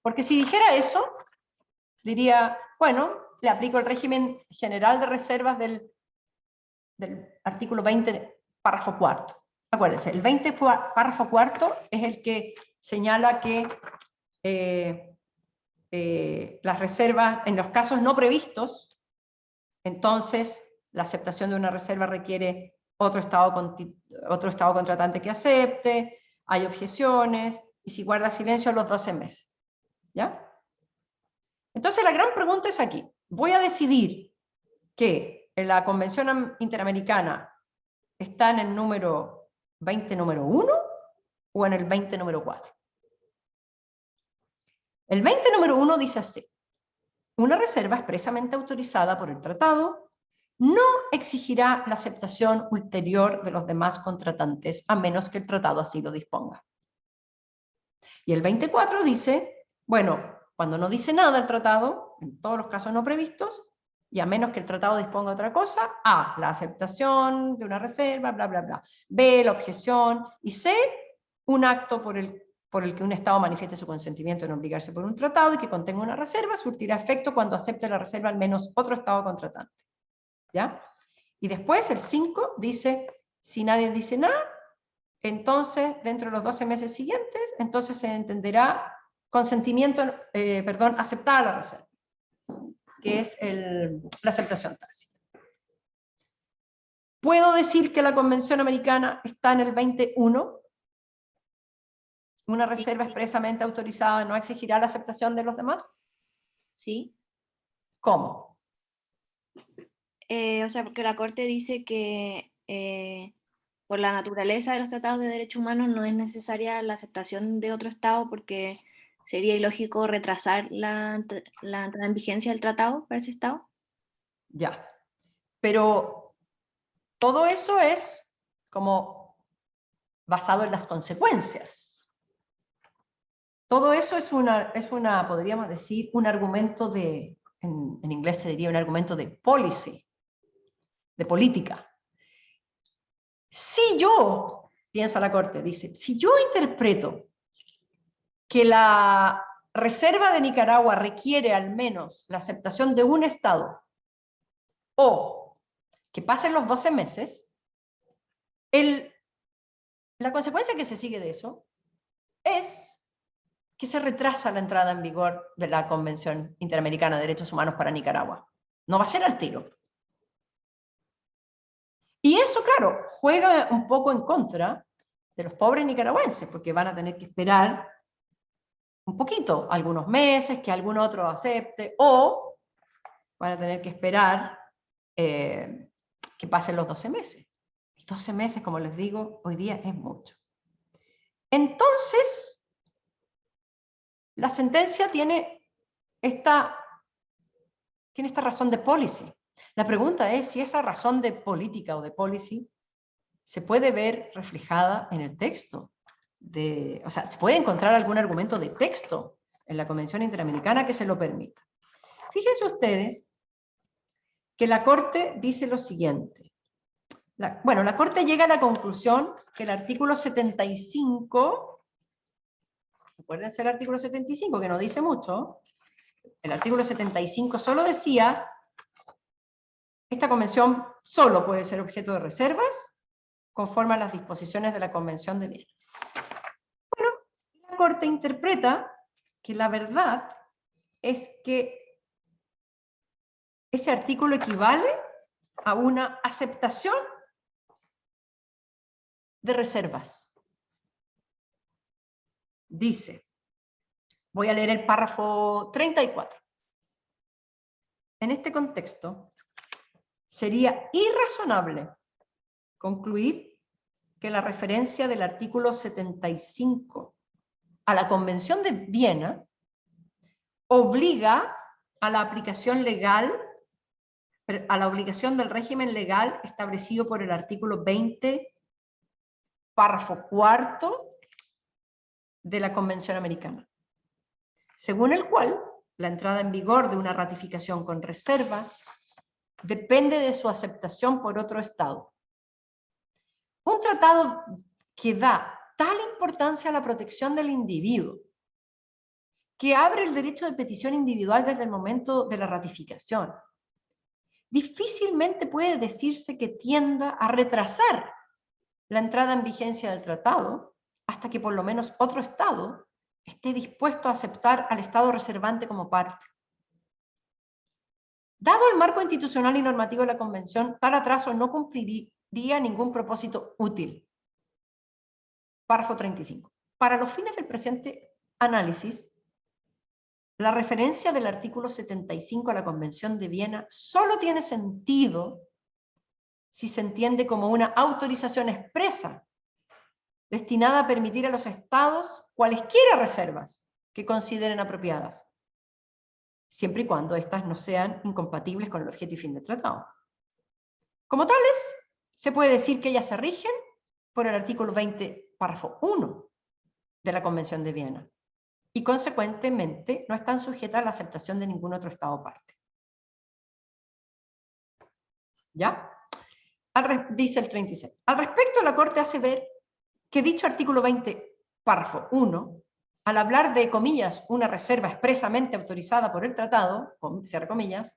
Porque si dijera eso, diría, bueno, le aplico el régimen general de reservas del artículo 20, párrafo cuarto. Acuérdense, el 20 párrafo cuarto es el que señala que las reservas, en los casos no previstos, entonces la aceptación de una reserva requiere otro estado contratante que acepte, hay objeciones, y si guarda silencio los 12 meses. ¿Ya? Entonces la gran pregunta es aquí. ¿Voy a decidir que en la Convención Interamericana está en el número 20 número 1 o en el 20 número 4? El 20 número 1 dice así: una reserva expresamente autorizada por el tratado no exigirá la aceptación ulterior de los demás contratantes a menos que el tratado así lo disponga. Y el 24 dice, bueno, cuando no dice nada el tratado, en todos los casos no previstos, y a menos que el tratado disponga otra cosa, A, la aceptación de una reserva, bla, bla, bla. B, la objeción, y C, un acto por el que un Estado manifieste su consentimiento en obligarse por un tratado y que contenga una reserva, surtirá efecto cuando acepte la reserva al menos otro Estado contratante. ¿Ya? Y después el 5 dice, si nadie dice nada, entonces dentro de los 12 meses siguientes, entonces se entenderá consentimiento, aceptada la reserva, que es la aceptación tácita. ¿Puedo decir que la Convención Americana está en el 21? ¿Una reserva expresamente autorizada no exigirá la aceptación de los demás? Sí. ¿Cómo? O sea, porque la Corte dice que por la naturaleza de los tratados de derechos humanos no es necesaria la aceptación de otro Estado porque sería ilógico retrasar la entrada en vigencia del tratado para ese Estado. Ya. Pero todo eso es como basado en las consecuencias. Todo eso es una, podríamos decir, un argumento de, en inglés se diría un argumento de policy, de política. Si yo, piensa la Corte, dice, si yo interpreto que la reserva de Nicaragua requiere al menos la aceptación de un Estado, o que pasen los 12 meses, la consecuencia que se sigue de eso es que se retrasa la entrada en vigor de la Convención Interamericana de Derechos Humanos para Nicaragua. No va a ser al tiro. Y eso, claro, juega un poco en contra de los pobres nicaragüenses, porque van a tener que esperar un poquito, algunos meses, que algún otro acepte, o van a tener que esperar que pasen los 12 meses. Y 12 meses, como les digo, hoy día es mucho. Entonces, la sentencia tiene esta razón de policy. La pregunta es si esa razón de política o de policy se puede ver reflejada en el texto. O sea, se puede encontrar algún argumento de texto en la Convención Interamericana que se lo permita. Fíjense ustedes que la Corte dice lo siguiente. La Corte llega a la conclusión que el artículo 75... Acuérdense el artículo 75, que no dice mucho. El artículo 75 solo decía, esta convención solo puede ser objeto de reservas, conforme a las disposiciones de la Convención de Viena. Bueno, la Corte interpreta que la verdad es que ese artículo equivale a una aceptación de reservas. Dice, voy a leer el párrafo 34. En este contexto, sería irrazonable concluir que la referencia del artículo 75 a la Convención de Viena obliga a la aplicación legal, a la obligación del régimen legal establecido por el artículo 20, párrafo 4 de la Convención Americana, según el cual la entrada en vigor de una ratificación con reserva depende de su aceptación por otro Estado. Un tratado que da tal importancia a la protección del individuo, que abre el derecho de petición individual desde el momento de la ratificación, difícilmente puede decirse que tienda a retrasar la entrada en vigencia del tratado hasta que por lo menos otro Estado esté dispuesto a aceptar al Estado reservante como parte. Dado el marco institucional y normativo de la Convención, tal atraso no cumpliría ningún propósito útil. Párrafo 35. Para los fines del presente análisis, la referencia del artículo 75 a la Convención de Viena solo tiene sentido si se entiende como una autorización expresa destinada a permitir a los estados cualesquiera reservas que consideren apropiadas, siempre y cuando éstas no sean incompatibles con el objeto y fin del tratado. Como tales, se puede decir que ellas se rigen por el artículo 20, párrafo 1 de la Convención de Viena, y consecuentemente no están sujetas a la aceptación de ningún otro estado parte. ¿Ya? Dice el 36. Al respecto, la Corte hace ver que dicho artículo 20, párrafo 1, al hablar de, comillas, una reserva expresamente autorizada por el tratado, cierre comillas,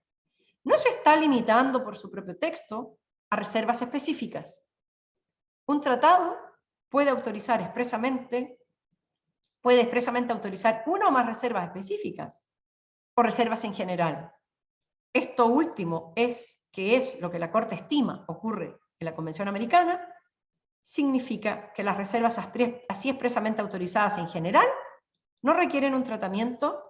no se está limitando por su propio texto a reservas específicas. Un tratado puede expresamente autorizar una o más reservas específicas o reservas en general. Esto último es lo que la Corte estima ocurre en la Convención Americana, significa que las reservas así expresamente autorizadas en general no requieren un tratamiento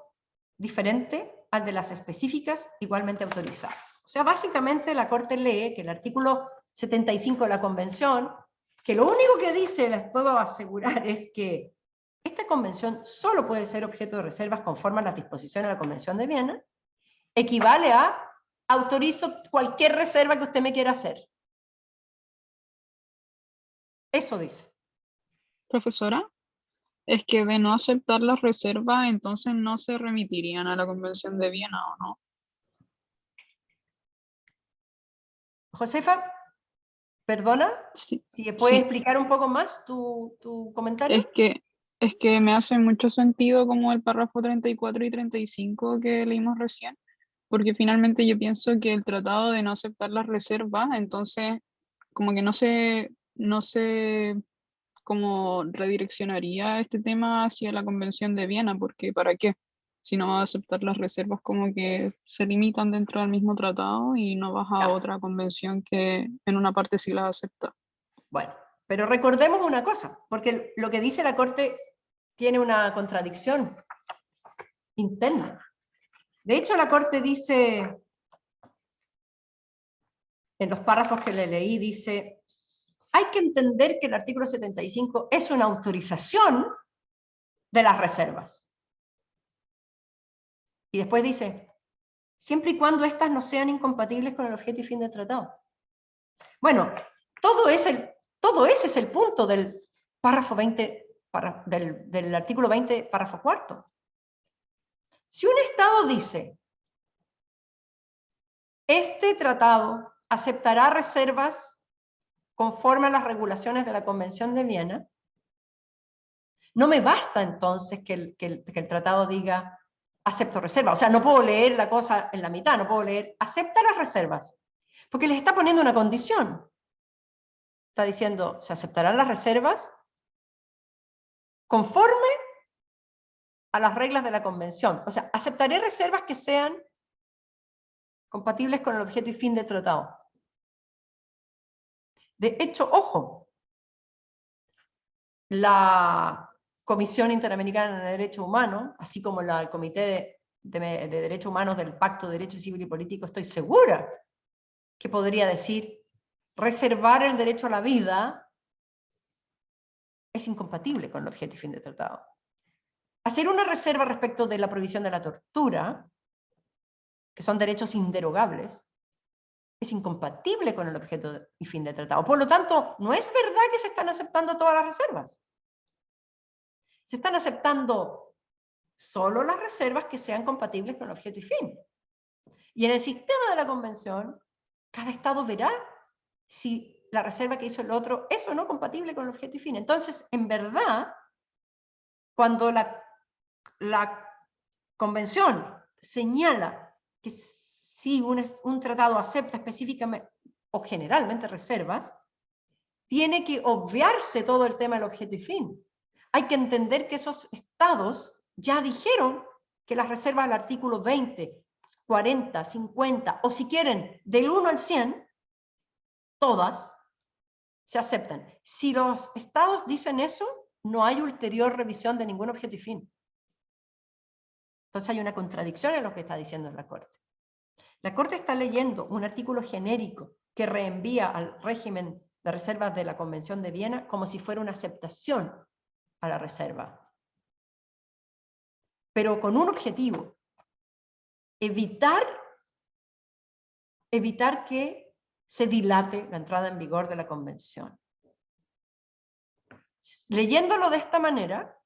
diferente al de las específicas igualmente autorizadas. O sea, básicamente la Corte lee que el artículo 75 de la Convención, que lo único que dice, les puedo asegurar, es que esta convención solo puede ser objeto de reservas conforme a las disposiciones de la Convención de Viena, equivale a autorizo cualquier reserva que usted me quiera hacer. Eso dice. Profesora, es que de no aceptar las reservas, entonces no se remitirían a la Convención de Viena, ¿o no? Josefa, perdona, Sí, si puedes sí. explicar un poco más tu comentario. Es que me hace mucho sentido como el párrafo 34 y 35 que leímos recién, porque finalmente yo pienso que el tratado de no aceptar las reservas, entonces como que no se como redireccionaría este tema hacia la Convención de Viena, porque ¿para qué? Si no vas a aceptar las reservas como que se limitan dentro del mismo tratado y no vas a Ya. otra convención que en una parte sí las acepta. Bueno, pero recordemos una cosa, porque lo que dice la Corte tiene una contradicción interna. De hecho, la Corte dice, en los párrafos que le leí, dice, hay que entender que el artículo 75 es una autorización de las reservas. Y después dice, siempre y cuando éstas no sean incompatibles con el objeto y fin del tratado. Bueno, todo ese es el punto del párrafo 20, del artículo 20, párrafo 4. Si un Estado dice, este tratado aceptará reservas conforme a las regulaciones de la Convención de Viena, no me basta entonces que el tratado diga, acepto reserva. O sea, no puedo leer la cosa en la mitad, no puedo leer, acepta las reservas. Porque les está poniendo una condición. Está diciendo, se aceptarán las reservas conforme a las reglas de la Convención. O sea, aceptaré reservas que sean compatibles con el objeto y fin del tratado. De hecho, ojo, la Comisión Interamericana de Derechos Humanos, así como el Comité de Derechos Humanos del Pacto de Derecho Civil y Político, estoy segura que podría decir, reservar el derecho a la vida es incompatible con el objeto y fin del tratado. Hacer una reserva respecto de la prohibición de la tortura, que son derechos inderogables, es incompatible con el objeto y fin del tratado. Por lo tanto, no es verdad que se están aceptando todas las reservas. Se están aceptando solo las reservas que sean compatibles con el objeto y fin. Y en el sistema de la Convención, cada Estado verá si la reserva que hizo el otro es o no compatible con el objeto y fin. Entonces, en verdad, cuando la Convención señala que si un tratado acepta específicamente o generalmente reservas, tiene que obviarse todo el tema del objeto y fin. hay que entender que esos estados ya dijeron que las reservas del artículo 20, 40, 50, o si quieren, del 1 al 100, todas se aceptan. Si los estados dicen eso, no hay ulterior revisión de ningún objeto y fin. Entonces hay una contradicción en lo que está diciendo la Corte. La Corte está leyendo un artículo genérico que reenvía al régimen de reservas de la Convención de Viena como si fuera una aceptación a la reserva. Pero con un objetivo: evitar que se dilate la entrada en vigor de la Convención. Leyéndolo de esta manera,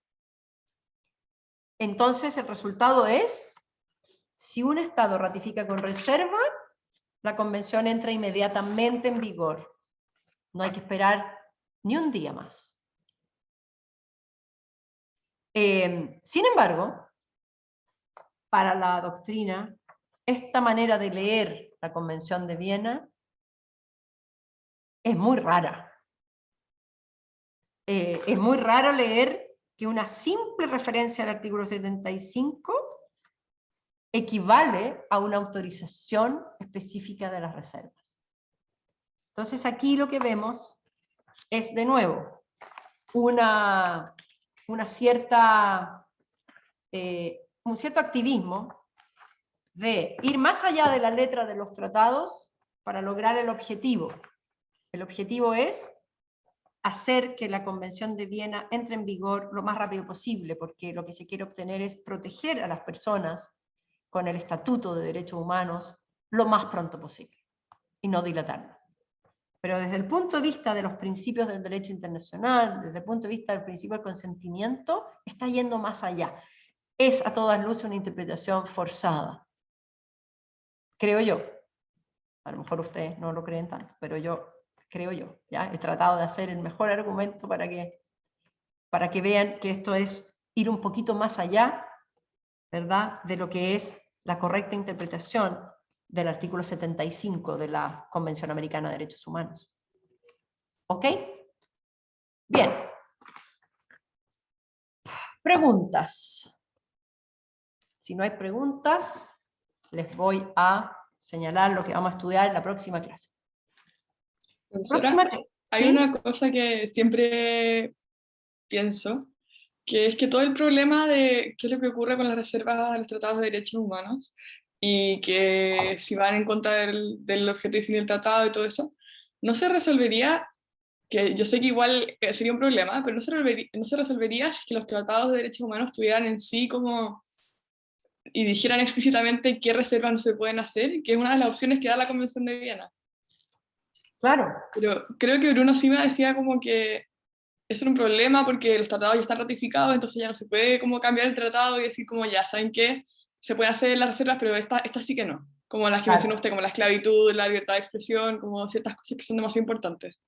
entonces el resultado es: si un Estado ratifica con reserva, la Convención entra inmediatamente en vigor. No hay que esperar ni un día más. Sin embargo, para la doctrina, esta manera de leer la Convención de Viena es muy rara. Es muy raro leer que una simple referencia al artículo 75 equivale a una autorización específica de las reservas. Entonces aquí lo que vemos es, de nuevo, un cierto activismo de ir más allá de la letra de los tratados para lograr el objetivo. El objetivo es hacer que la Convención de Viena entre en vigor lo más rápido posible, porque lo que se quiere obtener es proteger a las personas con el Estatuto de Derechos Humanos lo más pronto posible, y no dilatarlo. Pero desde el punto de vista de los principios del derecho internacional, desde el punto de vista del principio del consentimiento, está yendo más allá. Es a todas luces una interpretación forzada. Creo yo. A lo mejor ustedes no lo creen tanto, pero creo yo. ¿Ya? He tratado de hacer el mejor argumento para que vean que esto es ir un poquito más allá, ¿verdad?, de lo que es la correcta interpretación del artículo 75 de la Convención Americana de Derechos Humanos. ¿Ok? Bien. Preguntas. Si no hay preguntas, les voy a señalar lo que vamos a estudiar en la próxima clase. Hay ¿Sí? una cosa que siempre pienso, que es que todo el problema de qué es lo que ocurre con las reservas de los tratados de derechos humanos, y que si van en contra del objeto y fin del tratado y todo eso, no se resolvería, que yo sé que igual sería un problema, pero no se resolvería si es que los tratados de derechos humanos tuvieran en sí como, y dijeran explícitamente qué reservas no se pueden hacer, que es una de las opciones que da la Convención de Viena. Claro. Pero creo que Bruno Sima decía como que es un problema porque los tratados ya están ratificados, entonces ya no se puede como cambiar el tratado y decir como ya, ¿saben qué? Se pueden hacer las reservas, pero esta sí que no. Como las que Claro. mencionó usted, como la esclavitud, la libertad de expresión, como ciertas cosas que son demasiado importantes.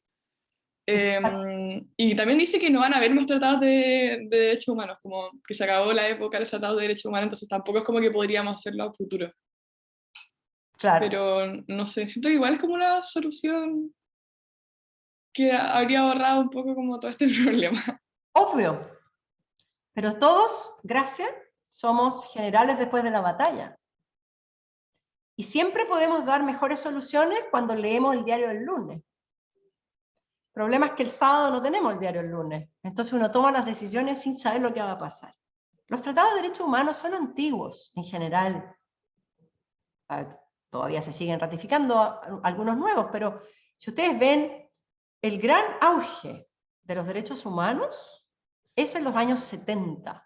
Y también dice que no van a haber más tratados de derechos humanos, como que se acabó la época de los tratados de derechos humanos, entonces tampoco es como que podríamos hacerlo a futuro. Claro. Pero no sé, siento que igual es como una solución que habría ahorrado un poco como todo este problema. Obvio. Pero todos, gracias, somos generales después de la batalla. Y siempre podemos dar mejores soluciones cuando leemos el diario del lunes. El problema es que el sábado no tenemos el diario del lunes. Entonces uno toma las decisiones sin saber lo que va a pasar. Los tratados de derechos humanos son antiguos, en general. Todavía se siguen ratificando algunos nuevos, pero si ustedes ven, el gran auge de los derechos humanos es en los años 70.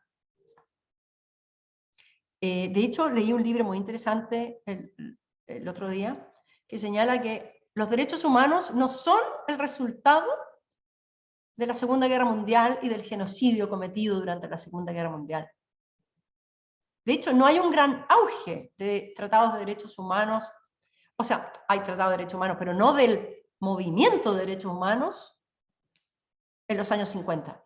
De hecho, leí un libro muy interesante el otro día que señala que los derechos humanos no son el resultado de la Segunda Guerra Mundial y del genocidio cometido durante la Segunda Guerra Mundial. De hecho, no hay un gran auge de tratados de derechos humanos, o sea, hay tratados de derechos humanos, pero no del movimiento de derechos humanos en los años 50.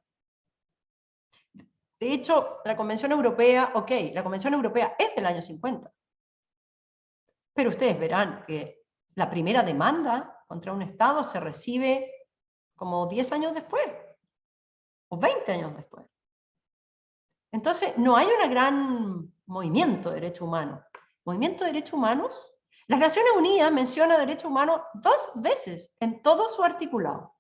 De hecho, la Convención Europea, la Convención Europea es del año 50. Pero ustedes verán que la primera demanda contra un Estado se recibe como 10 años después, o 20 años después. Entonces, no hay un gran movimiento de derechos humanos. Movimiento de derechos humanos, las Naciones Unidas menciona derechos humanos 2 veces en todo su articulado,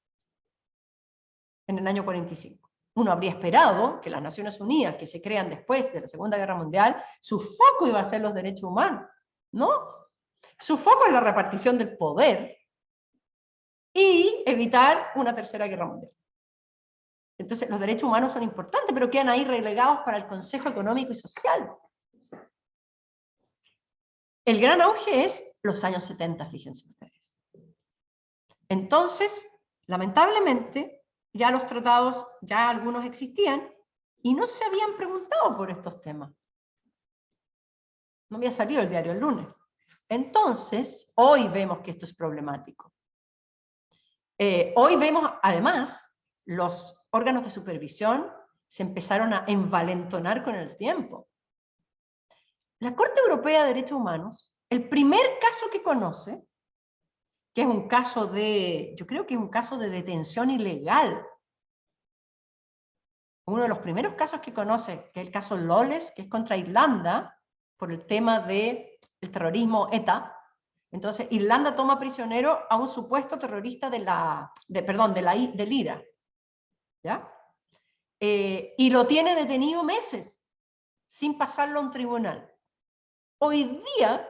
en el año 45. Uno habría esperado que las Naciones Unidas, que se crean después de la Segunda Guerra Mundial, su foco iba a ser los derechos humanos, ¿no? Su foco es la repartición del poder y evitar una tercera guerra mundial. Entonces, los derechos humanos son importantes, pero quedan ahí relegados para el Consejo Económico y Social. El gran auge es los años 70, fíjense ustedes. Entonces, lamentablemente, ya los tratados, ya algunos existían, y no se habían preguntado por estos temas. No había salido el diario el lunes. Entonces, hoy vemos que esto es problemático. Hoy vemos, además, los órganos de supervisión se empezaron a envalentonar con el tiempo. La Corte Europea de Derechos Humanos, el primer caso que conoce, que es un caso de, yo creo que es un caso de detención ilegal, uno de los primeros casos que conoce, que es el caso Loles, que es contra Irlanda, por el tema del terrorismo ETA. Entonces, Irlanda toma prisionero a un supuesto terrorista del IRA, ¿ya? Y lo tiene detenido meses, sin pasarlo a un tribunal. Hoy día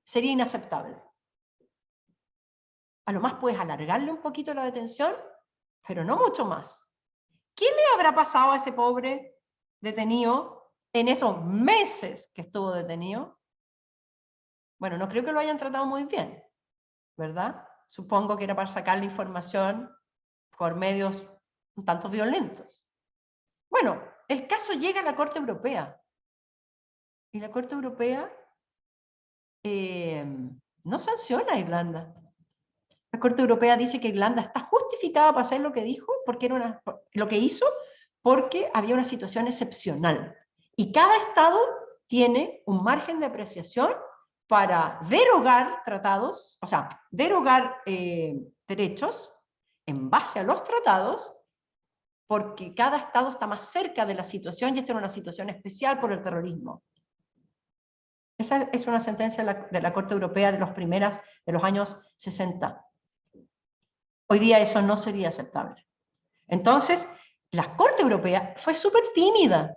sería inaceptable. A lo más puedes alargarle un poquito la detención, pero no mucho más. ¿Qué le habrá pasado a ese pobre detenido en esos meses que estuvo detenido? Bueno, no creo que lo hayan tratado muy bien, ¿verdad? Supongo que era para sacar la información por medios un tanto violentos. Bueno, el caso llega a la Corte Europea. Y la Corte Europea no sanciona a Irlanda. La Corte Europea dice que Irlanda está justificada para hacer lo que dijo, lo que hizo, porque había una situación excepcional. Y cada Estado tiene un margen de apreciación para derogar tratados, o sea, derogar derechos en base a los tratados, porque cada Estado está más cerca de la situación y esta era una situación especial por el terrorismo. Esa es una sentencia de la Corte Europea de los años 60. Hoy día eso no sería aceptable. Entonces, la Corte Europea fue súper tímida.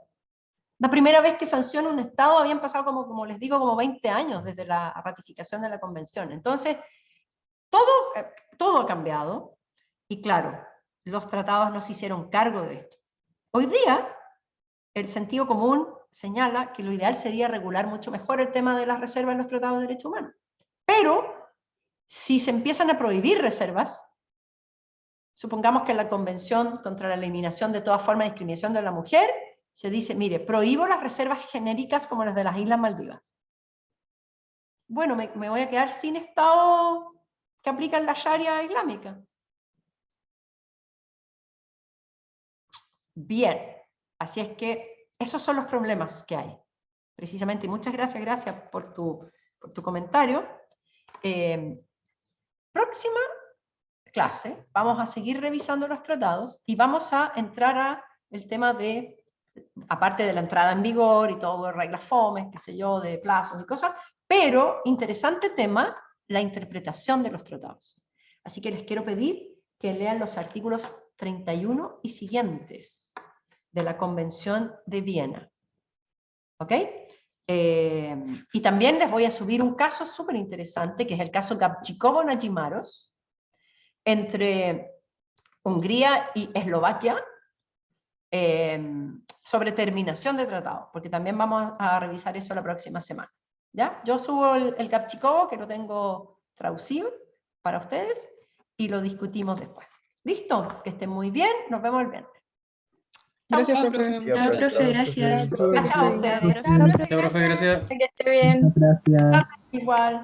La primera vez que sanciona un Estado habían pasado, como les digo, como 20 años desde la ratificación de la Convención. Entonces, todo ha cambiado y claro, los tratados no se hicieron cargo de esto. Hoy día, el sentido común señala que lo ideal sería regular mucho mejor el tema de las reservas en los tratados de derechos humanos. Pero, si se empiezan a prohibir reservas, supongamos que en la Convención contra la Eliminación de toda forma de discriminación de la mujer, se dice, mire, prohíbo las reservas genéricas como las de las Islas Maldivas. Bueno, me voy a quedar sin Estado que aplica la Sharia islámica. Bien, así es que esos son los problemas que hay. Precisamente, y muchas gracias por tu comentario. Próxima clase, vamos a seguir revisando los tratados y vamos a entrar a el tema de, aparte de la entrada en vigor y todo, reglas FOMES, qué sé yo, de plazos y cosas, pero interesante tema, la interpretación de los tratados. Así que les quiero pedir que lean los artículos 31 y siguientes de la Convención de Viena. ¿Ok? Y también les voy a subir un caso súper interesante, que es el caso Gabčíkovo-Nagymaros, entre Hungría y Eslovaquia, sobre terminación de tratado, porque también vamos a revisar eso la próxima semana. ¿Ya? Yo subo el Gabčíkovo, que lo tengo traducido para ustedes, y lo discutimos después. ¿Listo? Que estén muy bien, nos vemos el viernes. Gracias, Chao, profe. profe. Chao, profe, gracias. Gracias a ustedes. Chao, profe, gracias. Que esté bien. Gracias. Igual.